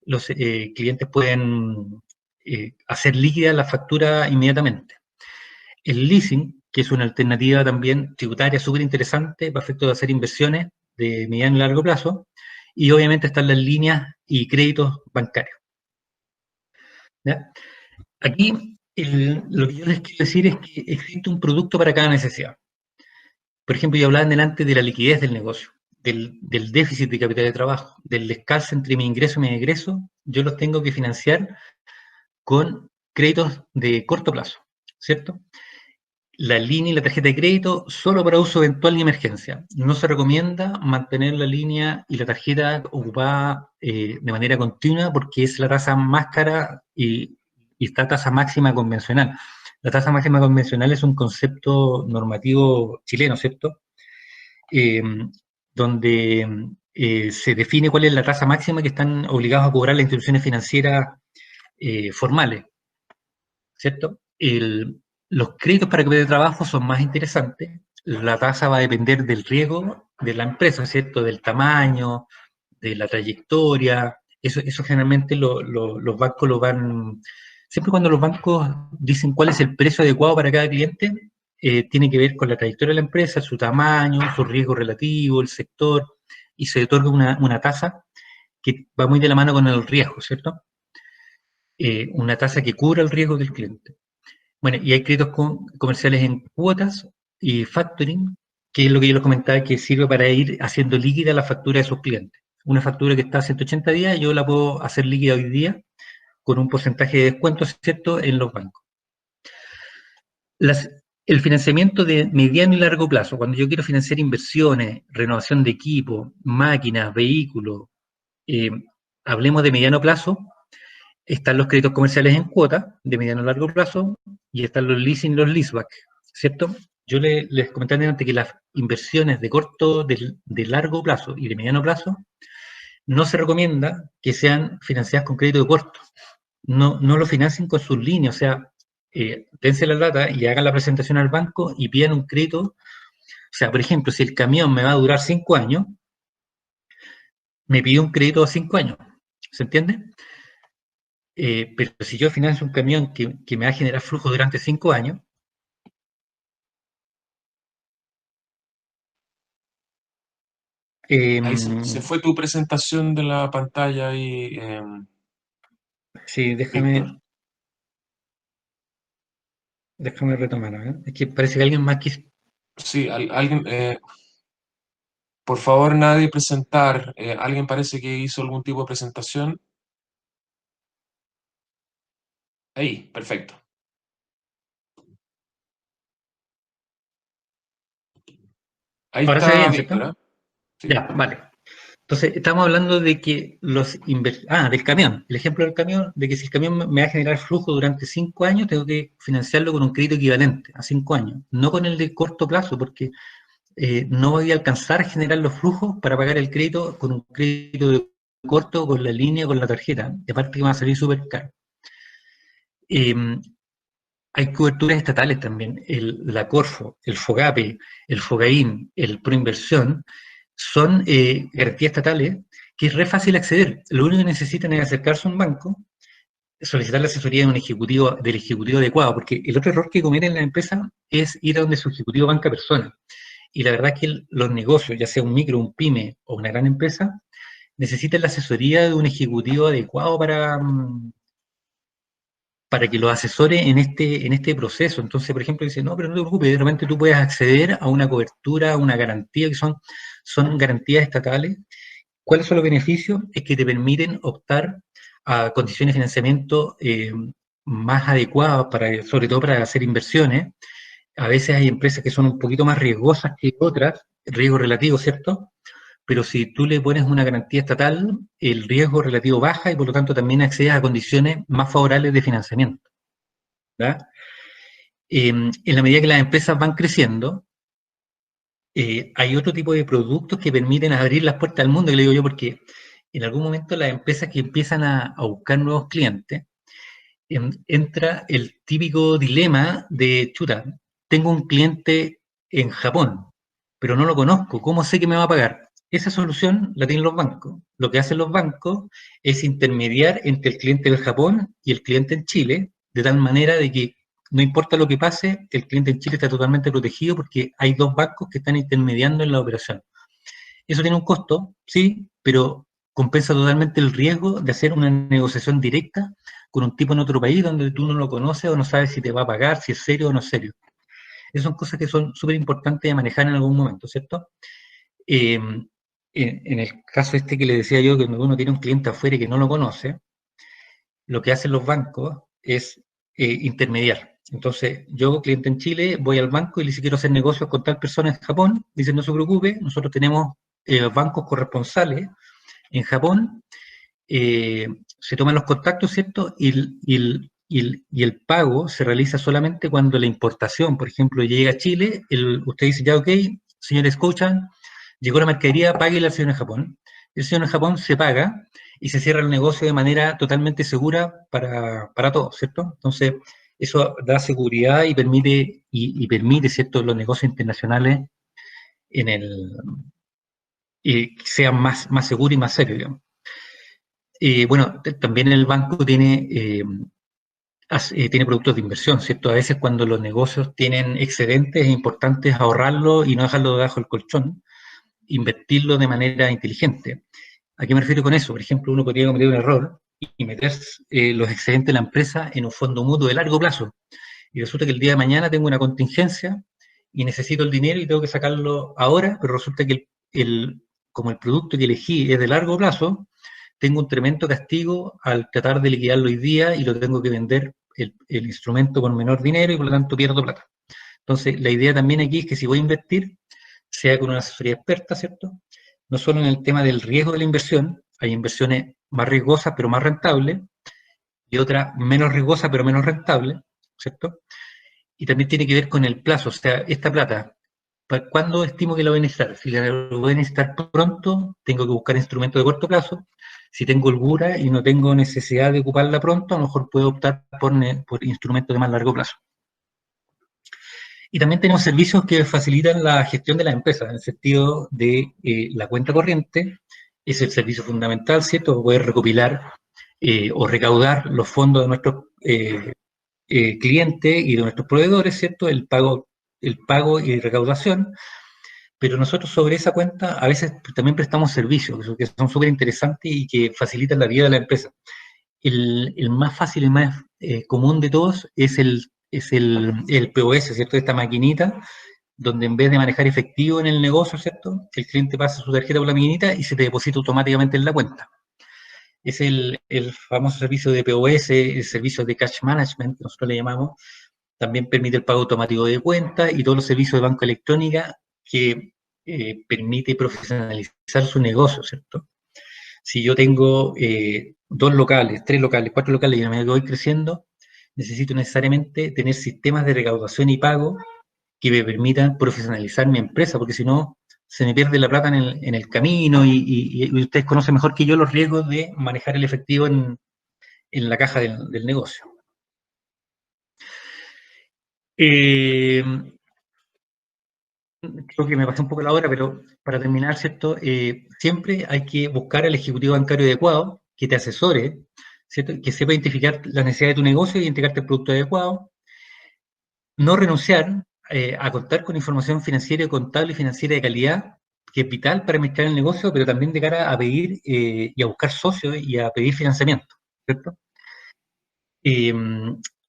los clientes pueden hacer líquida la factura inmediatamente. El leasing, que es una alternativa también tributaria súper interesante para efectos de hacer inversiones de mediano y largo plazo, y obviamente están las líneas y créditos bancarios. ¿Ya? Aquí lo que yo les quiero decir es que existe un producto para cada necesidad. Por ejemplo, yo hablaba delante de la liquidez del negocio, del déficit de capital de trabajo, del descalce entre mi ingreso y mi egreso. Yo los tengo que financiar con créditos de corto plazo, ¿cierto? La línea y la tarjeta de crédito solo para uso eventual y emergencia. No se recomienda mantener la línea y la tarjeta ocupada de manera continua porque es la tasa más cara y esta tasa máxima convencional. La tasa máxima convencional es un concepto normativo chileno, ¿cierto? Donde se define cuál es la tasa máxima que están obligados a cobrar las instituciones financieras formales, ¿cierto? Los créditos para capital de trabajo son más interesantes. La tasa va a depender del riesgo de la empresa, ¿cierto? Del tamaño, de la trayectoria. Eso generalmente los bancos lo van... Siempre cuando los bancos dicen cuál es el precio adecuado para cada cliente, tiene que ver con la trayectoria de la empresa, su tamaño, su riesgo relativo, el sector, y se otorga una tasa que va muy de la mano con el riesgo, ¿cierto? Una tasa que cubra el riesgo del cliente. Bueno, y hay créditos comerciales en cuotas y factoring, que es lo que yo les comentaba, que sirve para ir haciendo líquida la factura de sus clientes. Una factura que está a 180 días, yo la puedo hacer líquida hoy día con un porcentaje de descuento, ¿cierto?, en los bancos. El financiamiento de mediano y largo plazo, cuando yo quiero financiar inversiones, renovación de equipo, máquinas, vehículos, hablemos de mediano plazo, están los créditos comerciales en cuota de mediano a largo plazo y están los leasing y los leaseback, ¿cierto? Yo les comenté antes que las inversiones de corto, de largo plazo y de mediano plazo no se recomienda que sean financiadas con crédito de corto. No lo financien con sus líneas, o sea, dense la lata y hagan la presentación al banco y pidan un crédito. O sea, por ejemplo, si el camión me va a durar 5 años, me pide un crédito a 5 años. ¿Se entiende? Pero si yo financio un camión que me va a generar flujo durante 5 años, Ahí se fue tu presentación de la pantalla ahí, sí, Víctor. déjame retomar, ¿eh? Es que parece que alguien más quiso. Sí, alguien, por favor, nadie presentar. ¿Alguien parece que hizo algún tipo de presentación? Ahí, perfecto. Ahí Ahora se ve está bien, Víctor, ¿cierto? ¿eh? Sí. Ya, vale. Entonces, estamos hablando de que del camión. El ejemplo del camión, de que si el camión me va a generar flujo durante 5 años, tengo que financiarlo con un crédito equivalente a 5 años, no con el de corto plazo, porque no voy a alcanzar a generar los flujos para pagar el crédito con un crédito de corto, con la línea, con la tarjeta. De parte que va a salir súper caro. Hay coberturas estatales también. La Corfo, el FOGAPE, el FOGAIN, el Proinversión, son garantías estatales que es re fácil acceder. Lo único que necesitan es acercarse a un banco, solicitar la asesoría de un ejecutivo, del ejecutivo adecuado, porque el otro error que cometen las empresas es ir a donde su ejecutivo banca persona. Y la verdad es que los negocios, ya sea un micro, un pyme o una gran empresa, necesitan la asesoría de un ejecutivo adecuado para que los asesore en este proceso. Entonces, por ejemplo, dice, no, pero no te preocupes, de repente tú puedes acceder a una cobertura, a una garantía, que son garantías estatales. ¿Cuáles son los beneficios? Es que te permiten optar a condiciones de financiamiento más adecuadas, para, sobre todo para hacer inversiones. A veces hay empresas que son un poquito más riesgosas que otras, riesgo relativo, ¿cierto? Pero si tú le pones una garantía estatal, el riesgo relativo baja y por lo tanto también accedes a condiciones más favorables de financiamiento. ¿Verdad? En la medida que las empresas van creciendo, hay otro tipo de productos que permiten abrir las puertas al mundo, que le digo yo, porque en algún momento las empresas que empiezan a buscar nuevos clientes, entra el típico dilema de, chuta, tengo un cliente en Japón, pero no lo conozco, ¿cómo sé que me va a pagar? Esa solución la tienen los bancos. Lo que hacen los bancos es intermediar entre el cliente del Japón y el cliente en Chile, de tal manera de que no importa lo que pase, el cliente en Chile está totalmente protegido porque hay dos bancos que están intermediando en la operación. Eso tiene un costo, sí, pero compensa totalmente el riesgo de hacer una negociación directa con un tipo en otro país donde tú no lo conoces o no sabes si te va a pagar, si es serio o no es serio. Esas son cosas que son súper importantes de manejar en algún momento, ¿cierto? En el caso este que le decía yo, que cuando uno tiene un cliente afuera y que no lo conoce, lo que hacen los bancos es intermediar. Entonces, yo, cliente en Chile, voy al banco y le dice quiero hacer negocios con tal persona en Japón. Dicen, no se preocupe, nosotros tenemos bancos corresponsales en Japón, se toman los contactos, ¿cierto? Y el pago se realiza solamente cuando la importación, por ejemplo, llega a Chile, usted dice, ya, ok, señores, escuchan, llegó la mercadería, páguela al señor en Japón. El señor en Japón se paga y se cierra el negocio de manera totalmente segura para todos, ¿cierto? Entonces, eso da seguridad y permite, ¿cierto?, los negocios internacionales en el, sean más seguros y más serios, digamos. Bueno, también el banco tiene productos de inversión, ¿cierto? A veces cuando los negocios tienen excedentes es importante ahorrarlo y no dejarlo debajo del colchón, invertirlo de manera inteligente. ¿A qué me refiero con eso? Por ejemplo, uno podría cometer un error y meter los excedentes de la empresa en un fondo mutuo de largo plazo. Y resulta que el día de mañana tengo una contingencia y necesito el dinero y tengo que sacarlo ahora, pero resulta que como el producto que elegí es de largo plazo, tengo un tremendo castigo al tratar de liquidarlo hoy día y lo tengo que vender el instrumento con menor dinero y por lo tanto pierdo plata. Entonces, la idea también aquí es que si voy a invertir, sea con una asesoría experta, ¿cierto? No solo en el tema del riesgo de la inversión, hay inversiones más riesgosas pero más rentables y otras menos riesgosas pero menos rentables, ¿cierto? Y también tiene que ver con el plazo, o sea, esta plata, ¿cuándo estimo que la voy a necesitar? Si la voy a necesitar pronto, tengo que buscar instrumentos de corto plazo. Si tengo holgura y no tengo necesidad de ocuparla pronto, a lo mejor puedo optar por instrumentos de más largo plazo. Y también tenemos servicios que facilitan la gestión de las empresas, en el sentido de la cuenta corriente, es el servicio fundamental, ¿cierto? Poder recopilar o recaudar los fondos de nuestros clientes y de nuestros proveedores, ¿cierto? El pago y recaudación, pero nosotros sobre esa cuenta a veces también prestamos servicios que son súper interesantes y que facilitan la vida de la empresa. El más fácil y más común de todos es el POS, ¿cierto? Esta maquinita donde en vez de manejar efectivo en el negocio, ¿cierto? El cliente pasa su tarjeta por la maquinita y se te deposita automáticamente en la cuenta. Es el famoso servicio de POS, el servicio de cash management, que nosotros le llamamos. También permite el pago automático de cuenta y todos los servicios de banco electrónica que permite profesionalizar su negocio, ¿cierto? Si yo tengo 2 locales, 3 locales, 4 locales y a medida que voy creciendo, necesito necesariamente tener sistemas de recaudación y pago que me permitan profesionalizar mi empresa, porque si no, se me pierde la plata en el camino y ustedes conocen mejor que yo los riesgos de manejar el efectivo en la caja del negocio. Eh, creo que me pasé un poco la hora, pero para terminar, ¿cierto? Siempre hay que buscar al ejecutivo bancario adecuado que te asesore, ¿cierto? Que sepa identificar la necesidad de tu negocio y entregarte el producto adecuado. No renunciar a contar con información financiera, contable y financiera de calidad, que es vital para administrar el negocio, pero también de cara a pedir y a buscar socios y a pedir financiamiento, ¿cierto? Eh,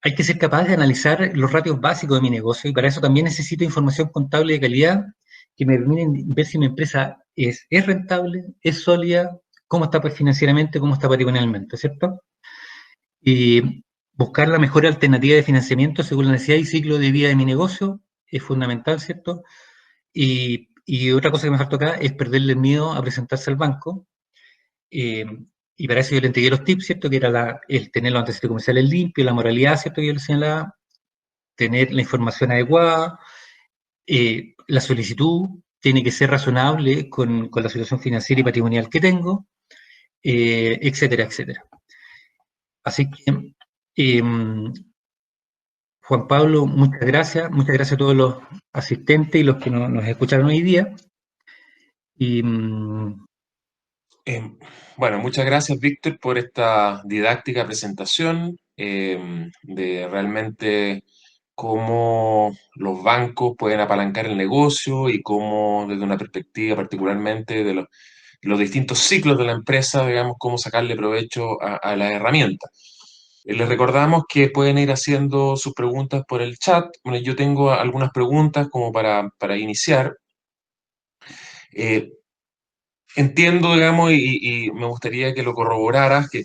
Hay que ser capaz de analizar los ratios básicos de mi negocio y para eso también necesito información contable de calidad que me permiten ver si mi empresa es rentable, es sólida, cómo está pues, financieramente, cómo está patrimonialmente, ¿cierto? Y buscar la mejor alternativa de financiamiento según la necesidad y ciclo de vida de mi negocio es fundamental, ¿cierto? Y otra cosa que me faltó acá es perderle el miedo a presentarse al banco. eh, y para eso yo le entregué los tips, ¿cierto? Que era el tener los antecedentes comerciales limpios, la moralidad, ¿cierto? Que yo le señalaba, tener la información adecuada, la solicitud tiene que ser razonable con la situación financiera y patrimonial que tengo, etcétera, etcétera. Así que, eh, Juan Pablo, muchas gracias a todos los asistentes y los que nos escucharon hoy día. Y Eh, bueno, muchas gracias, Víctor, por esta didáctica presentación de realmente cómo los bancos pueden apalancar el negocio y cómo, desde una perspectiva particularmente de los distintos ciclos de la empresa, digamos, cómo sacarle provecho a la herramienta. Les recordamos que pueden ir haciendo sus preguntas por el chat. Bueno, yo tengo algunas preguntas como para iniciar. Eh, Entiendo, digamos, y me gustaría que lo corroboraras, que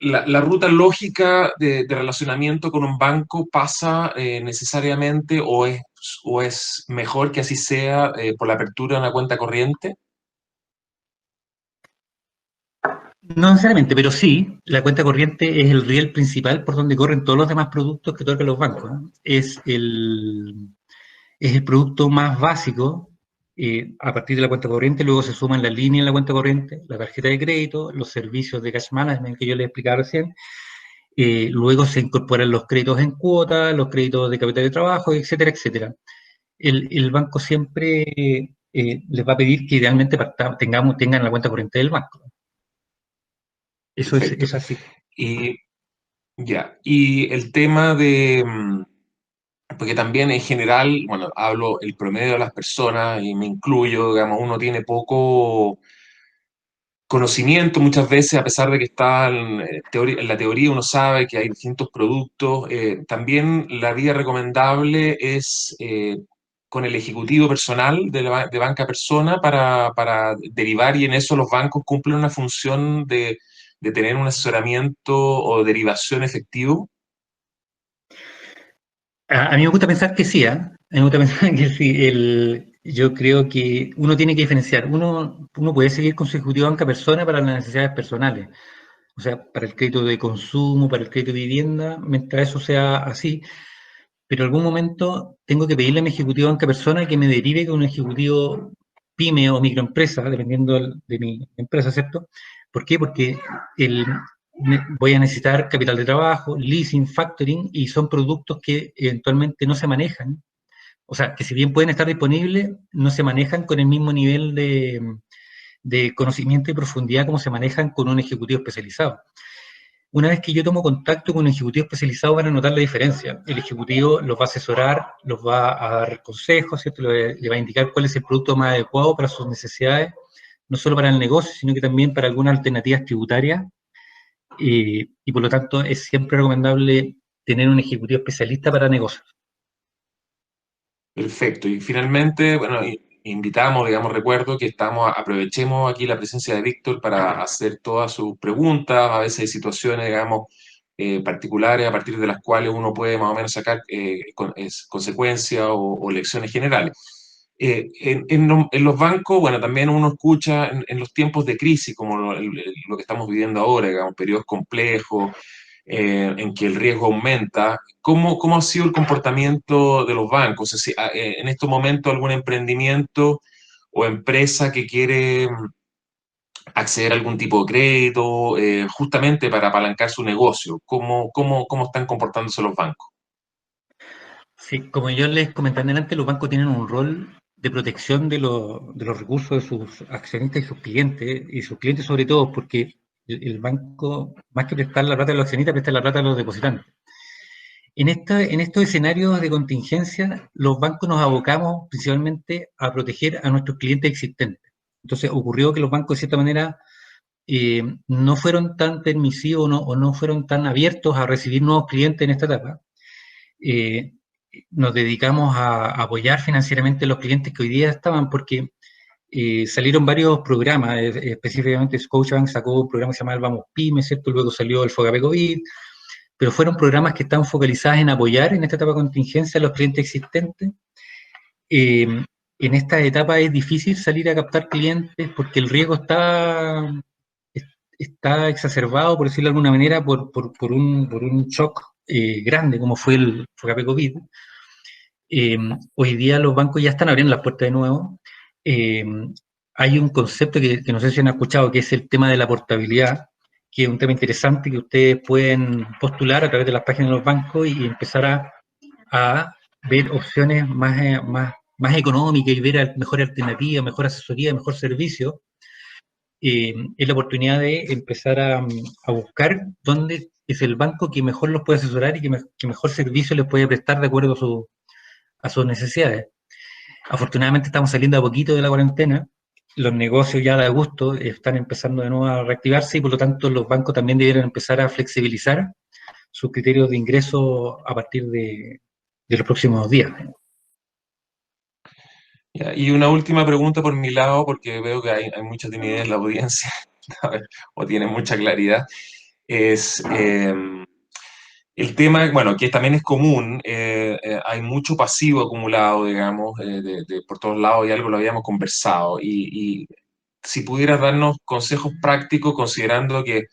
la ruta lógica de relacionamiento con un banco pasa necesariamente o es mejor que así sea por la apertura de una cuenta corriente. no necesariamente, pero sí, la cuenta corriente es el riel principal por donde corren todos los demás productos que tocan los bancos, ¿no? Es el producto más básico. A partir de la cuenta corriente, luego se suman la línea en la cuenta corriente, la tarjeta de crédito, los servicios de cash management que yo les explicaba recién. Luego se incorporan los créditos en cuota, los créditos de capital de trabajo, etcétera, etcétera. El banco siempre les va a pedir que idealmente tengan la cuenta corriente del banco. Eso Perfecto. es así. Y ya, y el tema de, porque también en general, bueno, hablo el promedio de las personas y me incluyo, digamos, uno tiene poco conocimiento muchas veces, a pesar de que está en la teoría, uno sabe que hay distintos productos. También la vía recomendable es con el ejecutivo personal de banca persona para derivar y en eso los bancos cumplen una función de tener un asesoramiento o derivación efectivo. A mí me gusta pensar que sí, ¿eh? A mí me gusta pensar que sí. Yo creo que uno tiene que diferenciar. Uno puede seguir con su ejecutivo banca persona para las necesidades personales, o sea, para el crédito de consumo, para el crédito de vivienda, mientras eso sea así. Pero en algún momento tengo que pedirle a mi ejecutivo banca persona que me derive con un ejecutivo pyme o microempresa, dependiendo de mi empresa, ¿cierto? ¿Por qué? Porque el, voy a necesitar capital de trabajo, leasing, factoring, y son productos que eventualmente no se manejan. O sea, que si bien pueden estar disponibles, no se manejan con el mismo nivel de conocimiento y profundidad como se manejan con un ejecutivo especializado. Una vez que yo tomo contacto con un ejecutivo especializado, van a notar la diferencia. El ejecutivo los va a asesorar, los va a dar consejos, ¿cierto? Le va a indicar cuál es el producto más adecuado para sus necesidades, no solo para el negocio, sino que también para algunas alternativas tributarias. Y por lo tanto, es siempre recomendable tener un ejecutivo especialista para negocios. Perfecto. Y finalmente, bueno, invitamos, digamos, recuerdo que aprovechemos aquí la presencia de Víctor para hacer todas sus preguntas, a veces hay situaciones, digamos, particulares a partir de las cuales uno puede más o menos sacar consecuencias o lecciones generales. En los bancos, bueno, también uno escucha en los tiempos de crisis, como lo que estamos viviendo ahora, digamos, periodos complejos, en que el riesgo aumenta. ¿Cómo ha sido el comportamiento de los bancos? Es decir, en estos momentos, algún emprendimiento o empresa que quiere acceder a algún tipo de crédito justamente para apalancar su negocio. ¿Cómo están comportándose los bancos? Sí, como yo les comenté antes, los bancos tienen un rol de protección de los recursos de sus accionistas y sus clientes sobre todo, porque el banco, más que prestar la plata a los accionistas, presta la plata a los depositantes. En estos escenarios de contingencia, los bancos nos abocamos principalmente a proteger a nuestros clientes existentes. Entonces, ocurrió que los bancos, de cierta manera, no fueron tan permisivos o no fueron tan abiertos a recibir nuevos clientes en esta etapa. Eh, Nos dedicamos a apoyar financieramente a los clientes que hoy día estaban, porque salieron varios programas, específicamente Scotiabank sacó un programa que se llama el Vamos Pyme, ¿cierto? Luego salió el Fogape COVID, pero fueron programas que están focalizados en apoyar en esta etapa de contingencia a los clientes existentes. Eh, en esta etapa es difícil salir a captar clientes porque el riesgo está exacerbado, por decirlo de alguna manera, por un shock grande como fue el Fogape COVID. Eh, Hoy día los bancos ya están abriendo las puertas de nuevo. Eh, Hay un concepto que no sé si han escuchado, que es el tema de la portabilidad, que es un tema interesante que ustedes pueden postular a través de las páginas de los bancos y empezar a ver opciones más económicas y ver mejor alternativa, mejor asesoría, mejor servicio. Es la oportunidad de empezar a buscar dónde es el banco que mejor los puede asesorar y que mejor servicio les puede prestar de acuerdo a sus necesidades. Afortunadamente estamos saliendo a poquito de la cuarentena, los negocios ya de gusto están empezando de nuevo a reactivarse y por lo tanto los bancos también debieran empezar a flexibilizar sus criterios de ingreso a partir de los próximos días. Ya, y una última pregunta por mi lado, porque veo que hay mucha timidez en la audiencia, a ver, o tiene mucha claridad, es el tema, bueno, que también es común, hay mucho pasivo acumulado, digamos, por todos lados, y algo lo habíamos conversado, y si pudieras darnos consejos prácticos, considerando que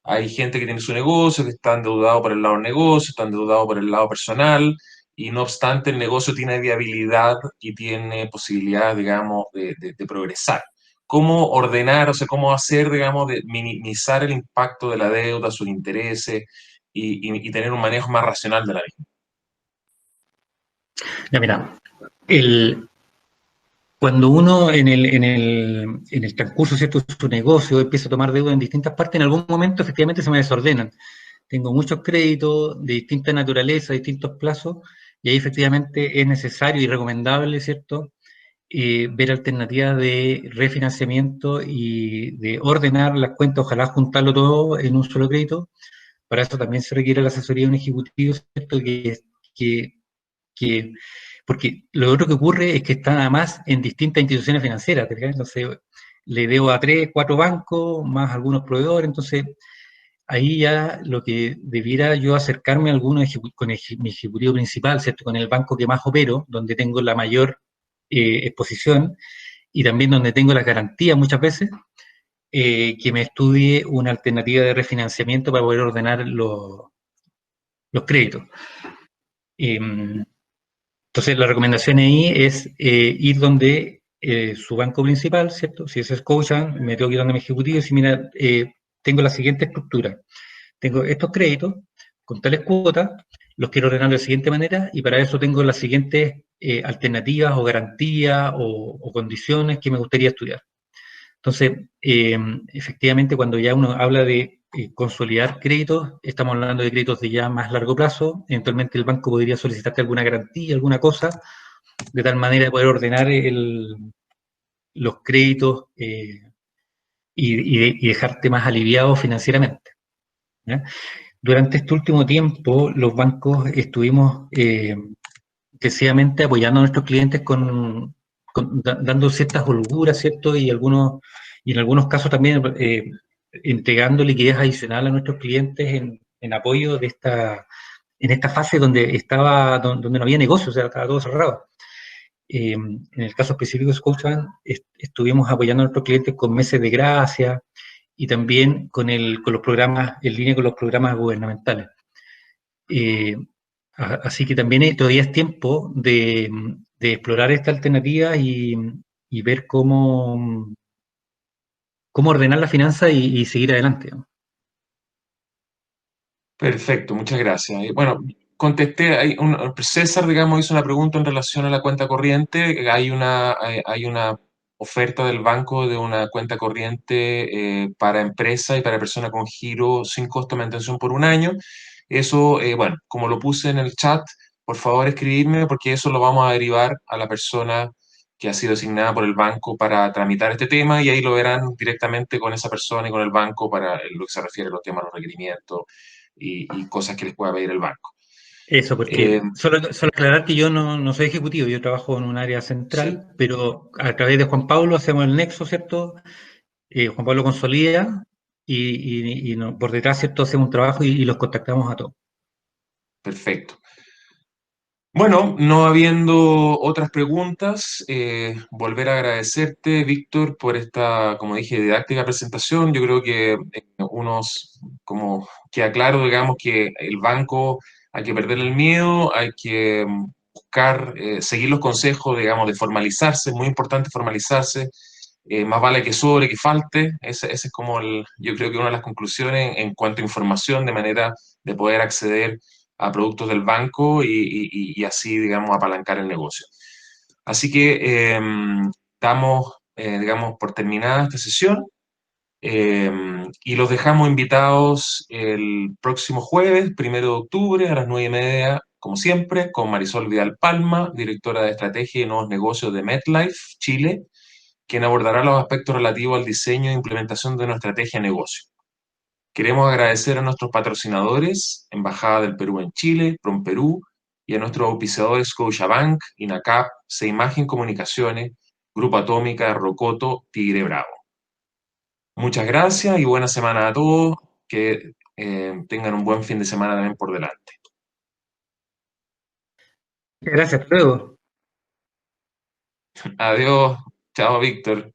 hay gente que tiene su negocio, que está endeudado por el lado del negocio, está endeudado por el lado personal, y no obstante el negocio tiene viabilidad y tiene posibilidad, digamos, de progresar. ¿Cómo ordenar, o sea, cómo hacer, digamos, de minimizar el impacto de la deuda, sus intereses y tener un manejo más racional de la misma? Ya mira, el, cuando uno en el transcurso, ¿cierto?, de su negocio empieza a tomar deuda en distintas partes, en algún momento efectivamente se me desordenan. Tengo muchos créditos de distinta naturaleza, distintos plazos, y ahí efectivamente es necesario y recomendable, ¿cierto?, ver alternativas de refinanciamiento y de ordenar las cuentas, ojalá juntarlo todo en un solo crédito. Para eso también se requiere la asesoría de un ejecutivo, ¿cierto?, que, que porque lo otro que ocurre es que está nada más en distintas instituciones financieras, ¿te fijas? Entonces, le debo a 3, 4 bancos, más algunos proveedores, entonces ahí ya lo que debiera yo acercarme a alguno con mi ejecutivo principal, ¿cierto? Con el banco que más opero, donde tengo la mayor exposición y también donde tengo las garantías muchas veces, que me estudie una alternativa de refinanciamiento para poder ordenar los créditos. Entonces, la recomendación ahí es ir donde su banco principal, ¿cierto? Si es Scotiabank, me tengo que ir donde mi ejecutivo y decir, mira, tengo la siguiente estructura. Tengo estos créditos con tales cuotas, los quiero ordenar de la siguiente manera y para eso tengo las siguientes alternativas o garantías o condiciones que me gustaría estudiar. Entonces, efectivamente, cuando ya uno habla de consolidar créditos, estamos hablando de créditos de ya más largo plazo. Eventualmente el banco podría solicitarte alguna garantía, alguna cosa, de tal manera de poder ordenar los créditos y dejarte más aliviado financieramente. ¿Ya? Durante este último tiempo, los bancos estuvimos decididamente apoyando a nuestros clientes dando ciertas holguras, ¿cierto? Y en algunos casos también entregando liquidez adicional a nuestros clientes en apoyo en esta fase donde no había negocio, o sea, estaba todo cerrado. En el caso específico de Scotiabank, estuvimos apoyando a nuestros clientes con meses de gracia y también con los programas, en línea con los programas gubernamentales. Eh, Así que también todavía es tiempo de explorar esta alternativa y ver cómo ordenar la finanza y seguir adelante, ¿no? Perfecto, muchas gracias. Bueno, contesté, César, digamos, hizo una pregunta en relación a la cuenta corriente. Hay una oferta del banco de una cuenta corriente para empresa y para persona con giro sin costo de mantención por un año. Eso, bueno, como lo puse en el chat, por favor escribirme porque eso lo vamos a derivar a la persona que ha sido asignada por el banco para tramitar este tema y ahí lo verán directamente con esa persona y con el banco para lo que se refiere a los temas, los requerimientos y cosas que les pueda pedir el banco. Eso, Eh, porque solo aclarar que yo no soy ejecutivo, yo trabajo en un área sí, central, pero a través de Juan Pablo hacemos el nexo, ¿cierto? Juan Pablo consolida por detrás, ¿cierto? Hacemos un trabajo y los contactamos a todos. perfecto. Bueno, no habiendo otras preguntas, volver a agradecerte, Víctor, por esta, como dije, didáctica presentación. Yo creo que como queda claro, digamos, que el banco hay que perderle el miedo, hay que buscar, seguir los consejos, digamos, de formalizarse, es muy importante formalizarse, más vale que sobre que falte. Ese es como yo creo que una de las conclusiones en cuanto a información, de manera de poder acceder a productos del banco y así, digamos, apalancar el negocio. Así que damos, digamos, por terminada esta sesión eh, y los dejamos invitados el próximo jueves, 1 de octubre, a las 9:30, como siempre, con Marisol Vidal Palma, directora de Estrategia y Nuevos Negocios de MetLife, Chile, quien abordará los aspectos relativos al diseño e implementación de nuestra estrategia de negocio. Queremos agradecer a nuestros patrocinadores, Embajada del Perú en Chile, PromPerú, y a nuestros auspiciadores Scotiabank, INACAP, Seimagen Comunicaciones, Grupo Atómica, Rocoto, Tigre Bravo. Muchas gracias y buena semana a todos. Que tengan un buen fin de semana también por delante. Gracias, hasta luego. Adiós. Chao, Víctor.